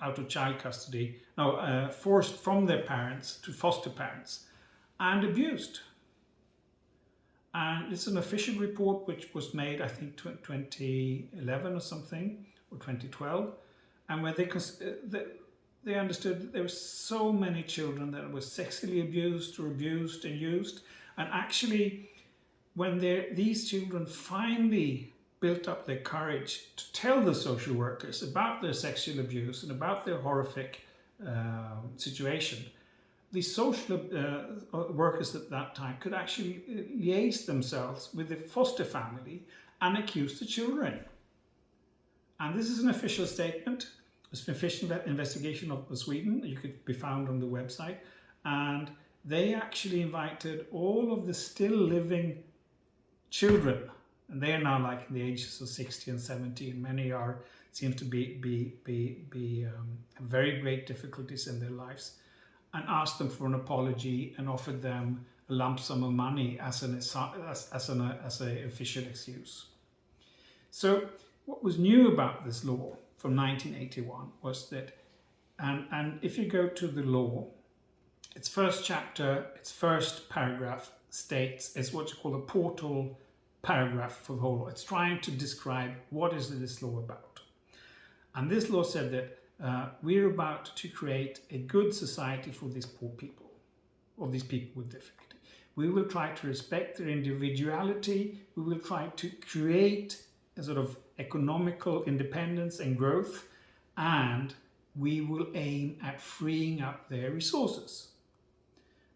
out of child custody, forced from their parents to foster parents and abused. And it's an official report which was made, I think, 2011 or something, or 2012, and where they understood that there were so many children that were sexually abused or abused and used. And actually, when these children finally built up their courage to tell the social workers about their sexual abuse and about their horrific situation, the social workers at that time could actually liaise themselves with the foster family and accuse the children. And this is an official statement. It's an official investigation of Sweden. You could be found on the website. And they actually invited all of the still living children, and they are now like in the ages of 60 and 70, and many seem to be have very great difficulties in their lives, and asked them for an apology and offered them a lump sum of money as an official excuse. So what was new about this law from 1981 was that, and if you go to the law, its first chapter, its first paragraph states, it's what you call a portal paragraph for the whole law. It's trying to describe what is this law about. And this law said that we're about to create a good society for these poor people, or these people with difficulty. We will try to respect their individuality. We will try to create a sort of economical independence and growth, and we will aim at freeing up their resources.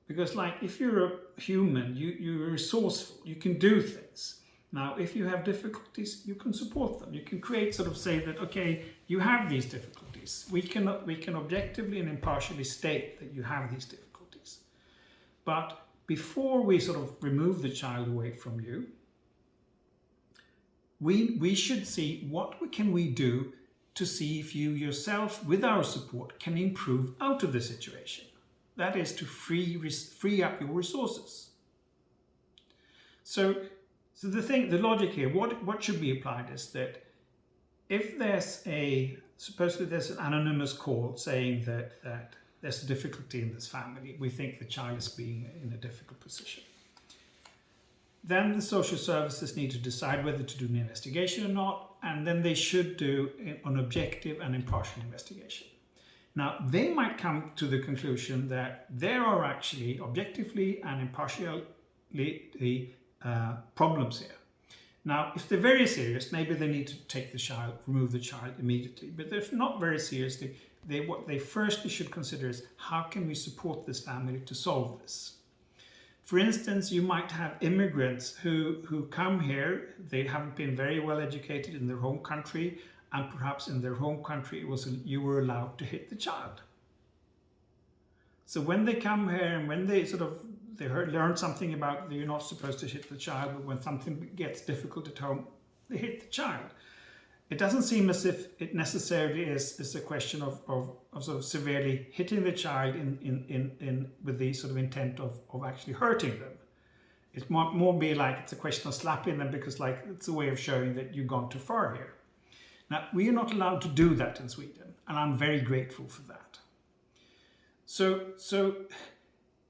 Because like if you're a human, you're resourceful, you can do things. Now, if you have difficulties, you can support them. You can create sort of say that, okay, you have these difficulties. We can objectively and impartially state that you have these difficulties. But before we sort of remove the child away from you, we should see what can we do to see if you yourself, with our support, can improve out of the situation. That is to free up your resources. So the logic here, what should be applied is that if supposedly there's an anonymous call saying that there's a difficulty in this family, we think the child is being in a difficult position, then the social services need to decide whether to do an investigation or not, and then they should do an objective and impartial investigation. Now, they might come to the conclusion that there are actually objectively and impartially problems here. Now, if they're very serious, maybe they need to remove the child immediately. But if not very seriously, what they firstly should consider is how can we support this family to solve this? For instance, you might have immigrants who come here, they haven't been very well educated in their home country, and perhaps in their home country you were allowed to hit the child. So when they come here and when they learn something about that you're not supposed to hit the child, but when something gets difficult at home, they hit the child. It doesn't seem as if it necessarily is a question of sort of severely hitting the child with the sort of intent of actually hurting them. It might more be like it's a question of slapping them because like it's a way of showing that you've gone too far here. Now, we are not allowed to do that in Sweden, and I'm very grateful for that. So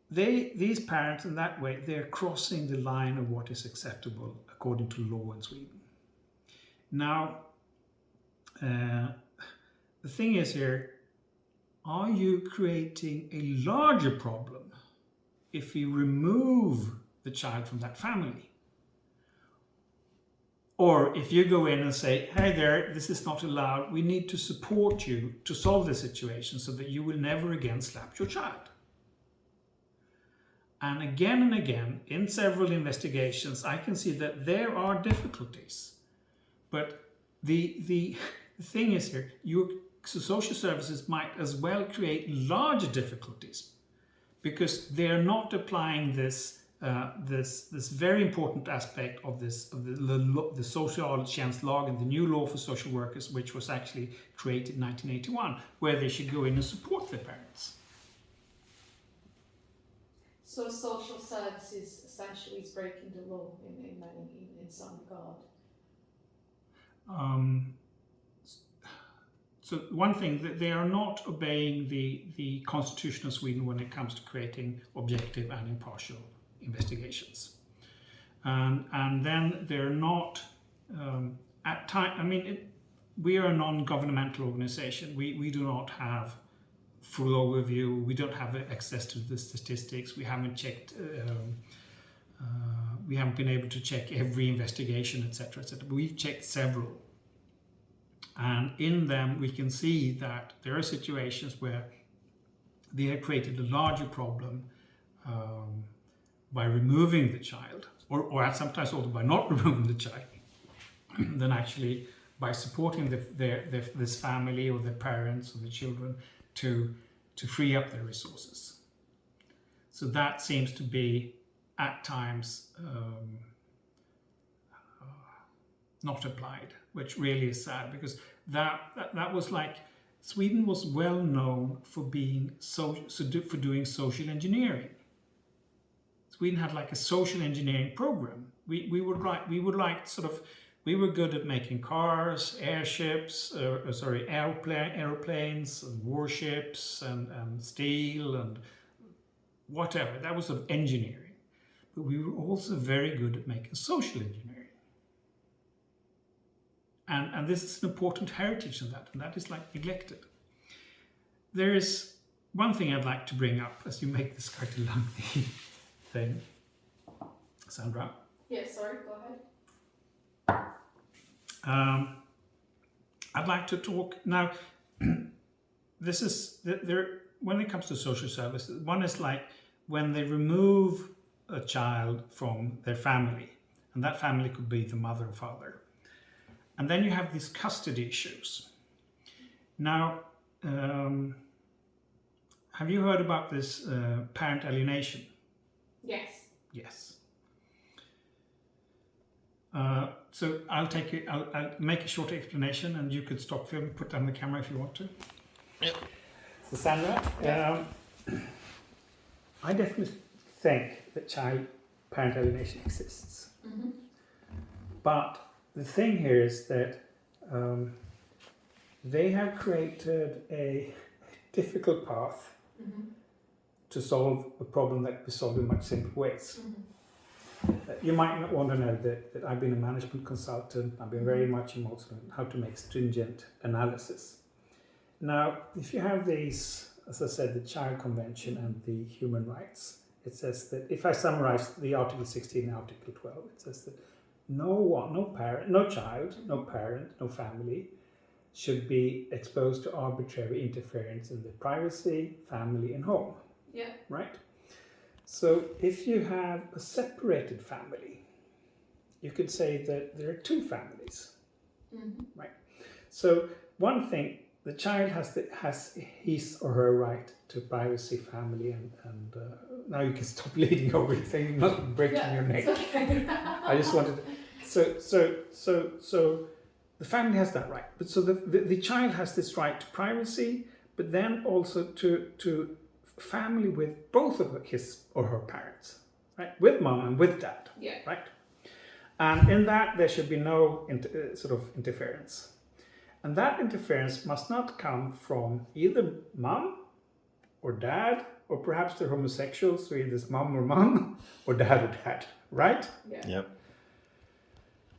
these parents in that way, they're crossing the line of what is acceptable according to law in Sweden. Now, the thing is here, are you creating a larger problem if you remove the child from that family? Or if you go in and say, hey there, this is not allowed, we need to support you to solve the situation so that you will never again slap your child. And again, in several investigations, I can see that there are difficulties. But the thing is here, social services might as well create larger difficulties because they're not applying this very important aspect of the socialtjänstlag and the new law for social workers, which was actually created in 1981, where they should go in and support their parents. So social services essentially is breaking the law in some regard. So one thing, that they are not obeying the Constitution of Sweden when it comes to creating objective and impartial investigations. And then they're not, at time, I mean, we are a non-governmental organization. We do not have full overview. We don't have access to the statistics. We haven't checked, we haven't been able to check every investigation, etc., etc. But we've checked several. And in them, we can see that there are situations where they have created a larger problem by removing the child, or sometimes also by not removing the child, than actually by supporting this family or their parents or the children to free up their resources. So that seems to be at times not applied, which really is sad, because that was like, Sweden was well known for being for doing social engineering. Sweden had like a social engineering program. We were good at making cars, airships, airplanes, and warships, and steel, and whatever. That was sort of engineering. But we were also very good at making social engineering. And this is an important heritage in that, and that is like neglected. There is one thing I'd like to bring up as you make this quite a lengthy thing. Sandra? Yes, sorry, go ahead. I'd like to talk now. This is when it comes to social services. One is like when they remove a child from their family, and that family could be the mother or father. And then you have these custody issues. Now, have you heard about this parent alienation? Yes. Yes. So I'll make a short explanation, and you could stop film, put down the camera if you want to. Yep. So Sandra, I definitely think that child parent alienation exists. Mm-hmm. But the thing here is that they have created a difficult path to solve a problem that can be solved in much simpler ways. You might not want to know that I've been a management consultant. I've been very much involved in how to make stringent analysis. Now, if you have these, as I said, the Child Convention and the human rights, it says that, if I summarize the Article 16 and Article 12, it says that no parent, no child, no parent, no family should be exposed to arbitrary interference in their privacy, family, and home. Yeah. Right? So if you have a separated family, you could say that there are two families. Right? So one thing, the child has his or her right to privacy, family, and now you can stop leading over the thing, not breaking your neck. Okay. I just wanted so the family has that right, but so the child has this right to privacy, but then also to family with both of his or her parents, right? With mom and with dad, Yeah. right? And in that there should be no sort of interference. And that interference must not come from either mom or dad, or perhaps they're homosexuals, so either it's mom or mom, or dad, right? Yeah.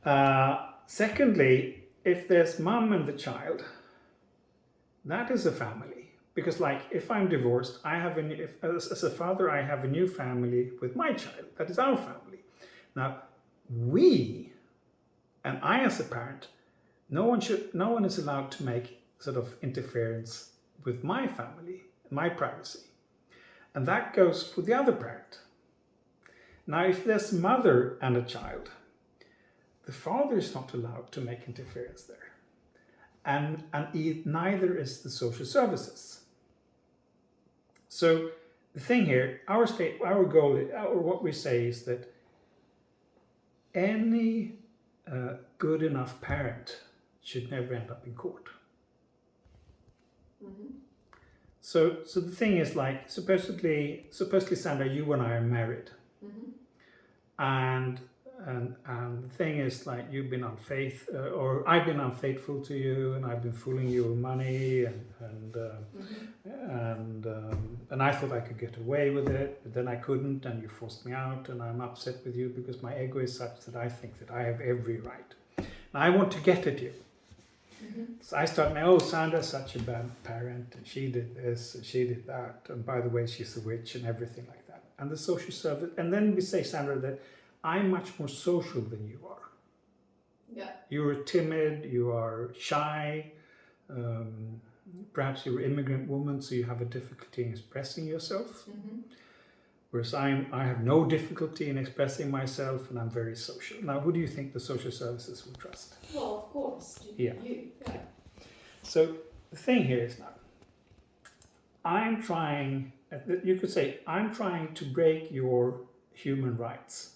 Yep. Secondly, if there's mom and the child, that is a family. Because like if I'm divorced, I have as a father, I have a new family with my child. That is our family. Now, we, and I as a parent, no one is allowed to make sort of interference with my family, my privacy. And that goes for the other parent. Now, if there's a mother and a child, the father is not allowed to make interference there. And neither is the social services. So the thing here, our goal, what we say is that any good enough parent should never end up in court. Mm-hmm. So the thing is like, supposedly Sandra, you and I are married. Mm-hmm. And the thing is like you've been or I've been unfaithful to you, and I've been fooling you with money, and I thought I could get away with it, but then I couldn't, and you forced me out, and I'm upset with you because my ego is such that I think that I have every right. Now I want to get at you. Mm-hmm. So I start, oh, Sandra's such a bad parent, and she did this, and she did that, and by the way, she's a witch, and everything like that. And the social service, and then we say, Sandra, that I'm much more social than you are. Yeah. You're timid, you are shy, perhaps you're an immigrant woman, so you have a difficulty in expressing yourself. Mm-hmm. Whereas I have no difficulty in expressing myself, and I'm very social. Now, who do you think the social services would trust? Well, of course. Yeah. You. Yeah. So the thing here is now, you could say, I'm trying to break your human rights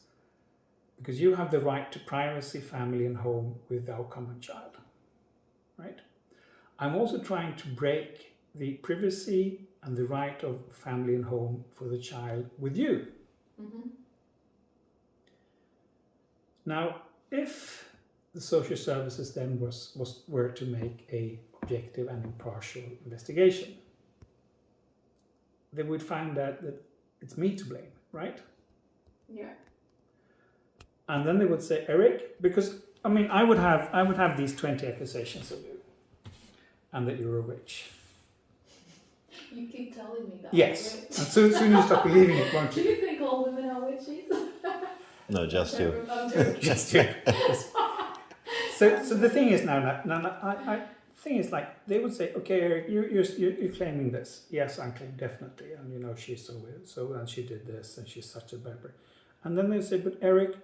because you have the right to privacy, family, and home with our common child, right? I'm also trying to break the privacy and the right of family and home for the child with you. Mm-hmm. Now, if the social services then were to make a objective and impartial investigation, they would find out that it's me to blame, right? Yeah. And then they would say, Erik, because I mean, I would have these 20 accusations of you, and that you're a witch. You keep telling me that. Yes, Right? and soon you stop believing it, won't Do you? you think all women are witches? No, just you. I'm joking. Just you. So the thing is thing is like they would say, okay, Erik, you're claiming this. Yes, I'm claiming definitely, and you know she's so weird, and she did this, and she's such a bad person. And then they say, but Erik,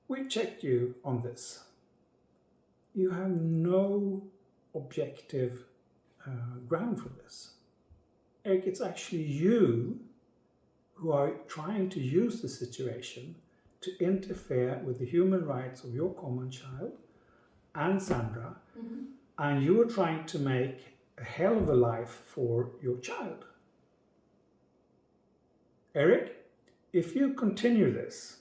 we checked you on this. You have no objective ground for this. Erik, it's actually you who are trying to use the situation to interfere with the human rights of your common child and Sandra, Mm-hmm. and you are trying to make a hell of a life for your child. Erik, if you continue this,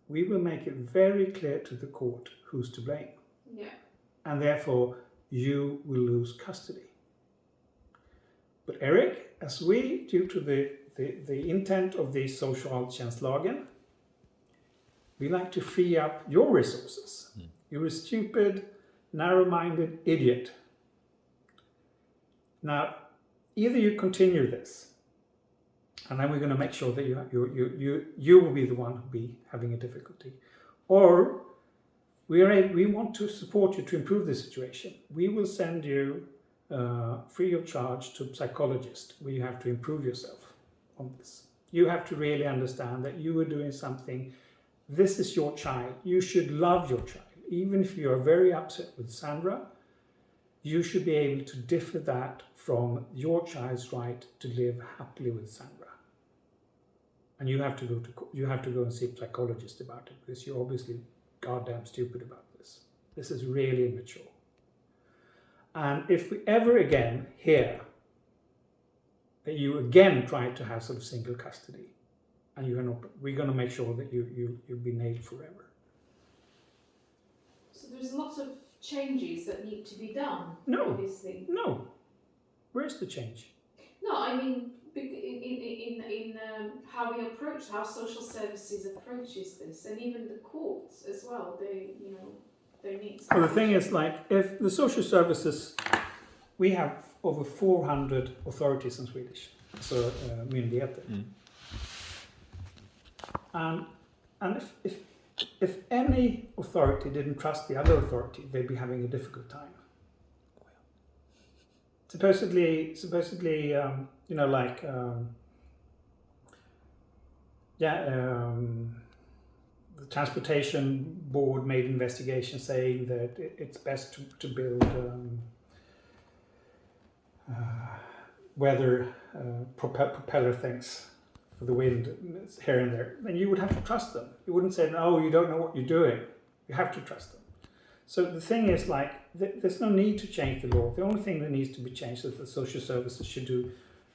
we will make it very clear to the court who's to blame. Yeah. And therefore you will lose custody. But Erik, as we, due to the intent of the socialtjänstlagen, we like to free up your resources. You're a stupid, narrow-minded idiot. Now, either you continue this, and then we're going to make sure that you will be the one who will be having a difficulty, or we want to support you to improve the situation. We will send you free of charge to a psychologist where you have to improve yourself on this. You have to really understand that you are doing something. This is your child. You should love your child. Even if you are very upset with Sandra, you should be able to differ that from your child's right to live happily with Sandra. And you have to go and see a psychologist about it because you're obviously goddamn stupid about this. This is really immature. And if we ever again hear that you again try to have sort of single custody, and you are not, we're going to make sure that you'll be nailed forever. So there's lots of changes that need to be done. No. Obviously. No. Where's the change? No, I mean in how we approach, how social services approaches this, and even the courts as well. They need. Well, the thing is, like, if the social services, we have over 400 authorities in Swedish, so myndigheter. And if any authority didn't trust the other authority, they'd be having a difficult time. Supposedly, the transportation board made an investigation saying that it's best to build weather propeller things for the wind here and there. Then you would have to trust them. You wouldn't say, no, you don't know what you're doing. You have to trust them. So the thing is, like, there's no need to change the law. The only thing that needs to be changed is that social services should do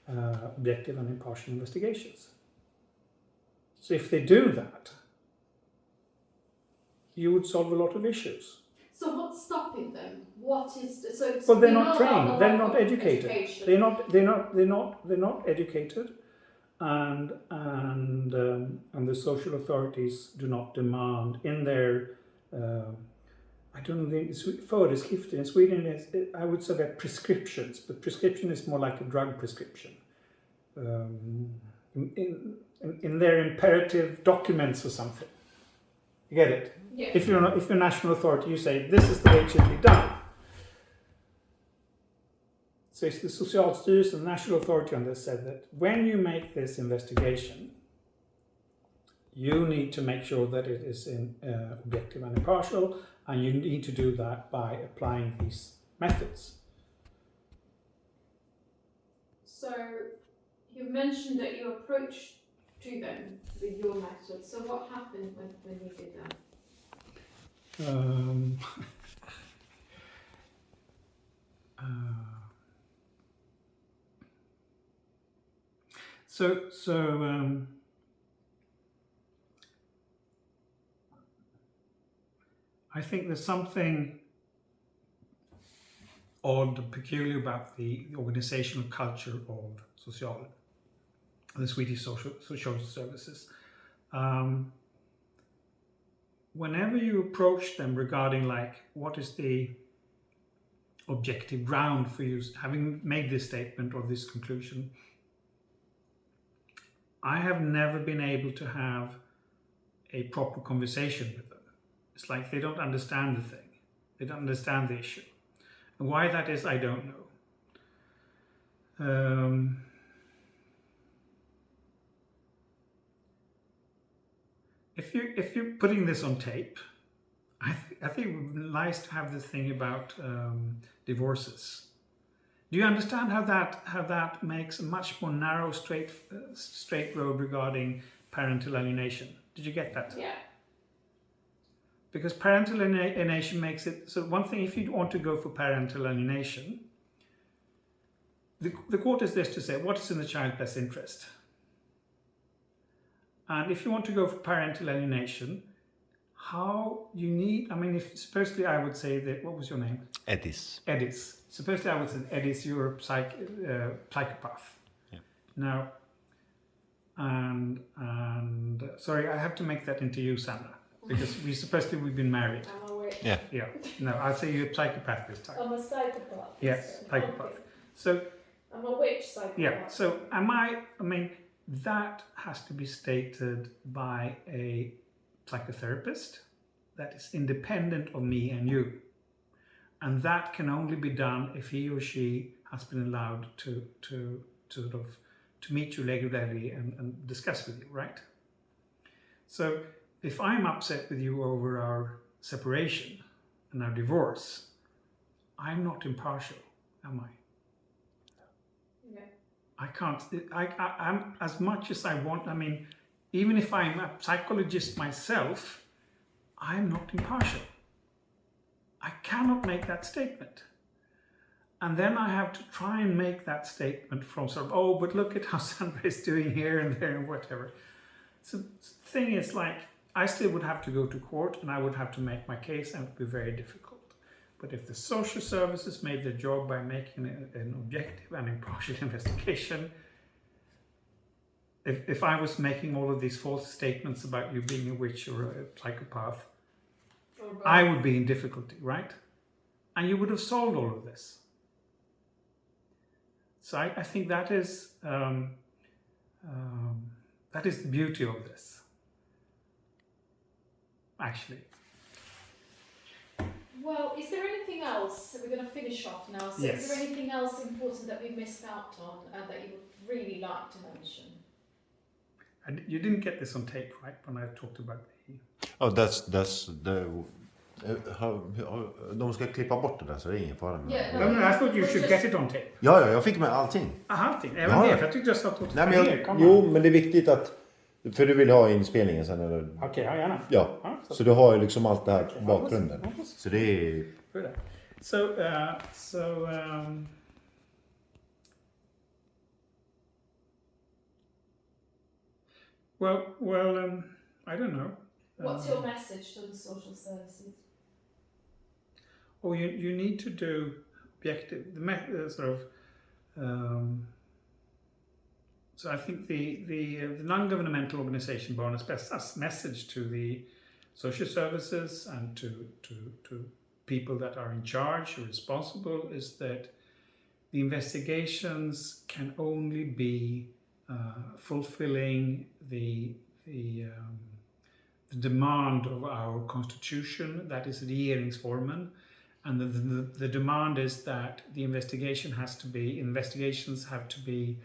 objective and impartial investigations. So if they do that, you would solve a lot of issues. So what's stopping them? What is so? Well, they're not trained. They're not educated. They're not educated, and the social authorities do not demand in their. I don't know the föreskrifter in Sweden is. I would say that prescriptions, but prescription is more like a drug prescription. In their imperative documents or something. You get it? Yeah. If you're a national authority, you say this is the way it should be done. So it's the Socialstyrelsen, the national authority on this, said that when you make this investigation, you need to make sure that it is objective and impartial, and you need to do that by applying these methods. So you've mentioned that you approached to them with your method. So what happened when you did that? I think there's something odd and peculiar about the organizational culture of the Swedish social services. Whenever you approach them regarding like what is the objective ground for you having made this statement or this conclusion, I have never been able to have a proper conversation with them. It's like they don't understand the thing. They don't understand the issue. And why that is, I don't know. If you're putting this on tape, I think it would be nice to have this thing about divorces. Do you understand how that makes a much more narrow, straight road regarding parental alienation? Did you get that? Yeah. Because parental alienation makes it so. One thing, if you want to go for parental alienation, the court is there to say what is in the child's best interest. And if you want to go for parental alienation, supposedly I would say that, what was your name? Edis. Supposedly I would say, Edis, you're a psychopath. Yeah. Now, and sorry, I have to make that into you, Sandra, because we've been married. I'm aware. Yeah. Yeah. No, I'll say you're a psychopath this time. I'm a psychopath. Yes, psychopath. Okay. So, I'm a witch psychopath. yeah, so that has to be stated by a psychotherapist that is independent of me and you. And that can only be done if he or she has been allowed to meet you regularly and discuss with you, right? So if I'm upset with you over our separation and our divorce, I'm not impartial, am I? Yeah. I can't, I'm as much as I want, even if I'm a psychologist myself, I'm not impartial. I cannot make that statement. And then I have to try and make that statement from but look at how Sandra is doing here and there and whatever. So the thing is, like, I still would have to go to court and I would have to make my case, and it would be very difficult. But if the social services made their job by making an objective and impartial investigation, if I was making all of these false statements about you being a witch or a psychopath, I would be in difficulty, right? And you would have solved all of this. So I think that is the beauty of this, actually. Well, is there anything else? We're going to finish off now. So Yes. is there anything else important that we missed out on that you would really like to mention? And you didn't get this on tape, right? When I talked about the... Oh, that's the... de ska klippa bort det där så det är ingen fara med Yeah, No, I thought you should get it on tape. Ja, jag fick med allting. Allting? Även Ja. det? För jag tyckte jag sa att Nej, men jo, men det är viktigt att... För du vill ha inspelningen sen eller... Okej, ja, gärna. Ja, så du har ju liksom allt det här bakgrunden. Så det är... Well, I don't know. What's your message to the social services? Oh, you need to do objective, so I think the non-governmental organization Barnets Bästa's message to the social services and to people that are in charge or responsible is that the investigations can only be fulfilling the demand of our constitution, that is regeringsformen, and the demand is that the investigations have to be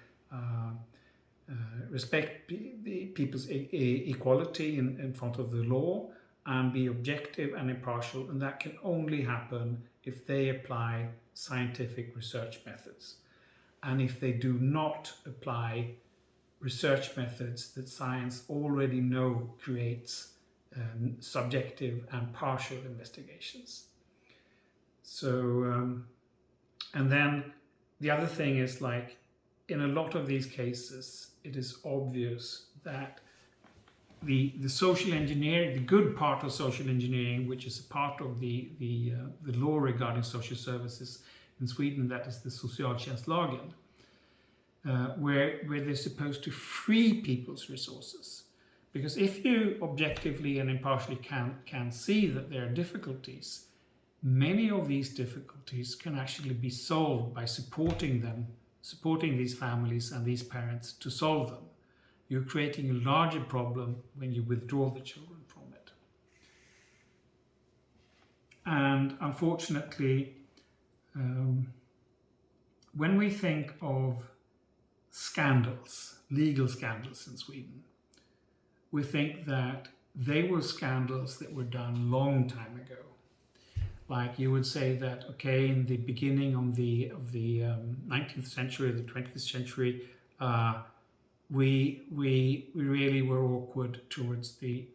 respect the people's equality in front of the law and be objective and impartial, and that can only happen if they apply scientific research methods, and if they do not apply research methods that science already know creates subjective and partial investigations. So, and then the other thing is, like, in a lot of these cases, it is obvious that the social engineering, the good part of social engineering, which is a part of the law regarding social services in Sweden, that is the socialtjänstlagen, where they're supposed to free people's resources. Because if you objectively and impartially can see that there are difficulties, many of these difficulties can actually be solved by supporting these families and these parents to solve them. You're creating a larger problem when you withdraw the children from it. And unfortunately, when we think of scandals, legal scandals in Sweden, we think that they were scandals that were done long time ago. Like, you would say that, okay, in the beginning of the 19th century, the 20th century, we really were awkward towards the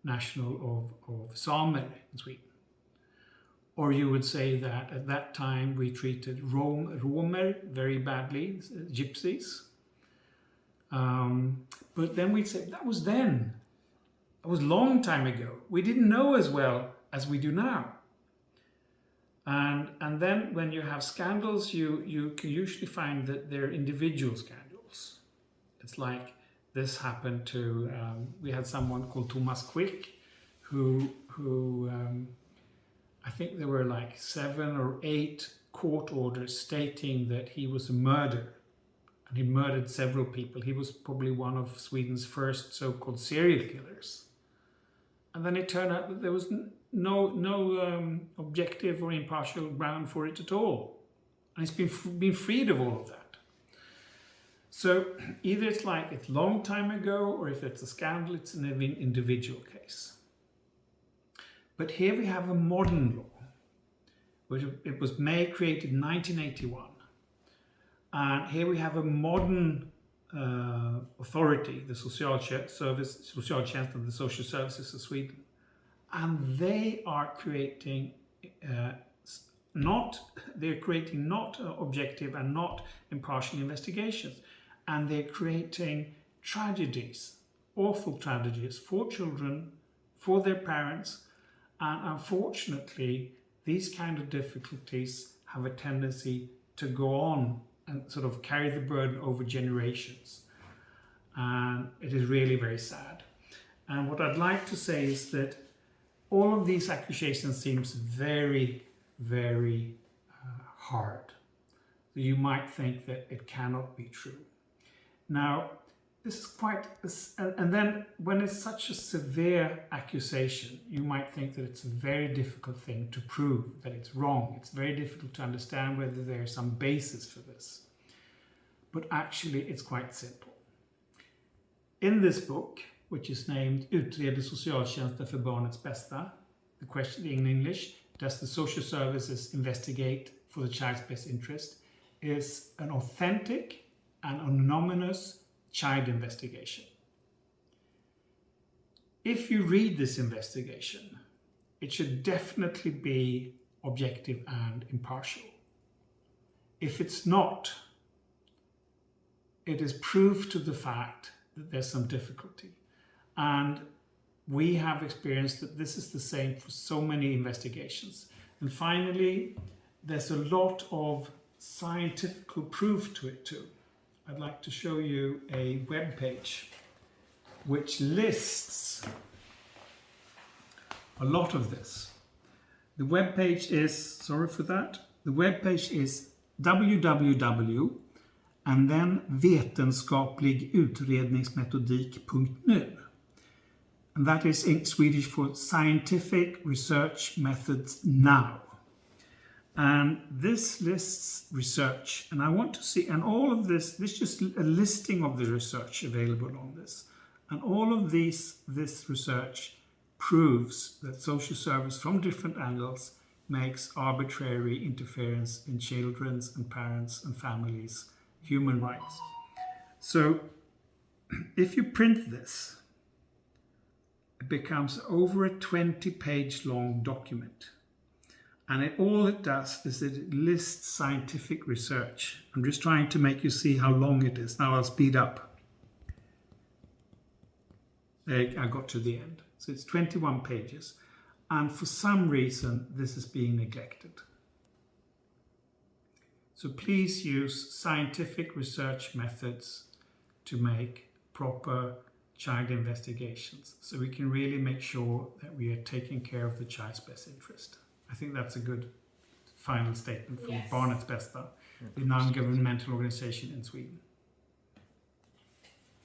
national of Samer in Sweden. Or you would say that at that time we treated Romer very badly, gypsies. But then we'd say that was then. It was a long time ago. We didn't know as well as we do now. And then when you have scandals, you can usually find that they're individual scandals. It's like this happened to, we had someone called Thomas Quick, who I think there were like 7 or 8 court orders stating that he was a murderer. And he murdered several people. He was probably one of Sweden's first so-called serial killers. And then it turned out that there was no objective or impartial ground for it at all. And he's been freed of all of that. So either it's like it's long time ago, or if it's a scandal, it's an individual case. But here we have a modern law, which it was created in 1981. And here we have a modern authority, the Socialtjänst and the Social Services of Sweden. And they are creating not objective and not impartial investigations. And they're creating tragedies, awful tragedies for children, for their parents. And unfortunately, these kind of difficulties have a tendency to go on and sort of carry the burden over generations. And it is really very sad. And what I'd like to say is that all of these accusations seems very, very hard. You might think that it cannot be true. Now, this is quite, and then when it's such a severe accusation, you might think that it's a very difficult thing to prove, that it's wrong. It's very difficult to understand whether there's some basis for this. But actually, it's quite simple. In this book, which is named Utreder socialtjänsten för barnets bästa, the question in English, does the social services investigate for the child's best interest, is an authentic and anonymous child investigation. If you read this investigation, it should definitely be objective and impartial. If it's not, it is proof to the fact that there's some difficulty. And we have experienced that this is the same for so many investigations. And finally, there's a lot of scientific proof to it too. I'd like to show you a web page which lists a lot of this. The web page is, sorry for that, the web page is www and then vetenskapligutredningsmetodik.nu. And that is in Swedish for Scientific Research Methods Now. And this lists research, and I want to see, and all of this is just a listing of the research available on this. And all of this research proves that social service from different angles makes arbitrary interference in children's and parents' and families' human rights. So if you print this, it becomes over a 20-page long document. And all it does is that it lists scientific research. I'm just trying to make you see how long it is. Now I'll speed up. There, I got to the end. So it's 21 pages. And for some reason, this is being neglected. So please use scientific research methods to make proper child investigations, so we can really make sure that we are taking care of the child's best interest. I think that's a good final statement from Barnets Bästa, the non-governmental organization in Sweden.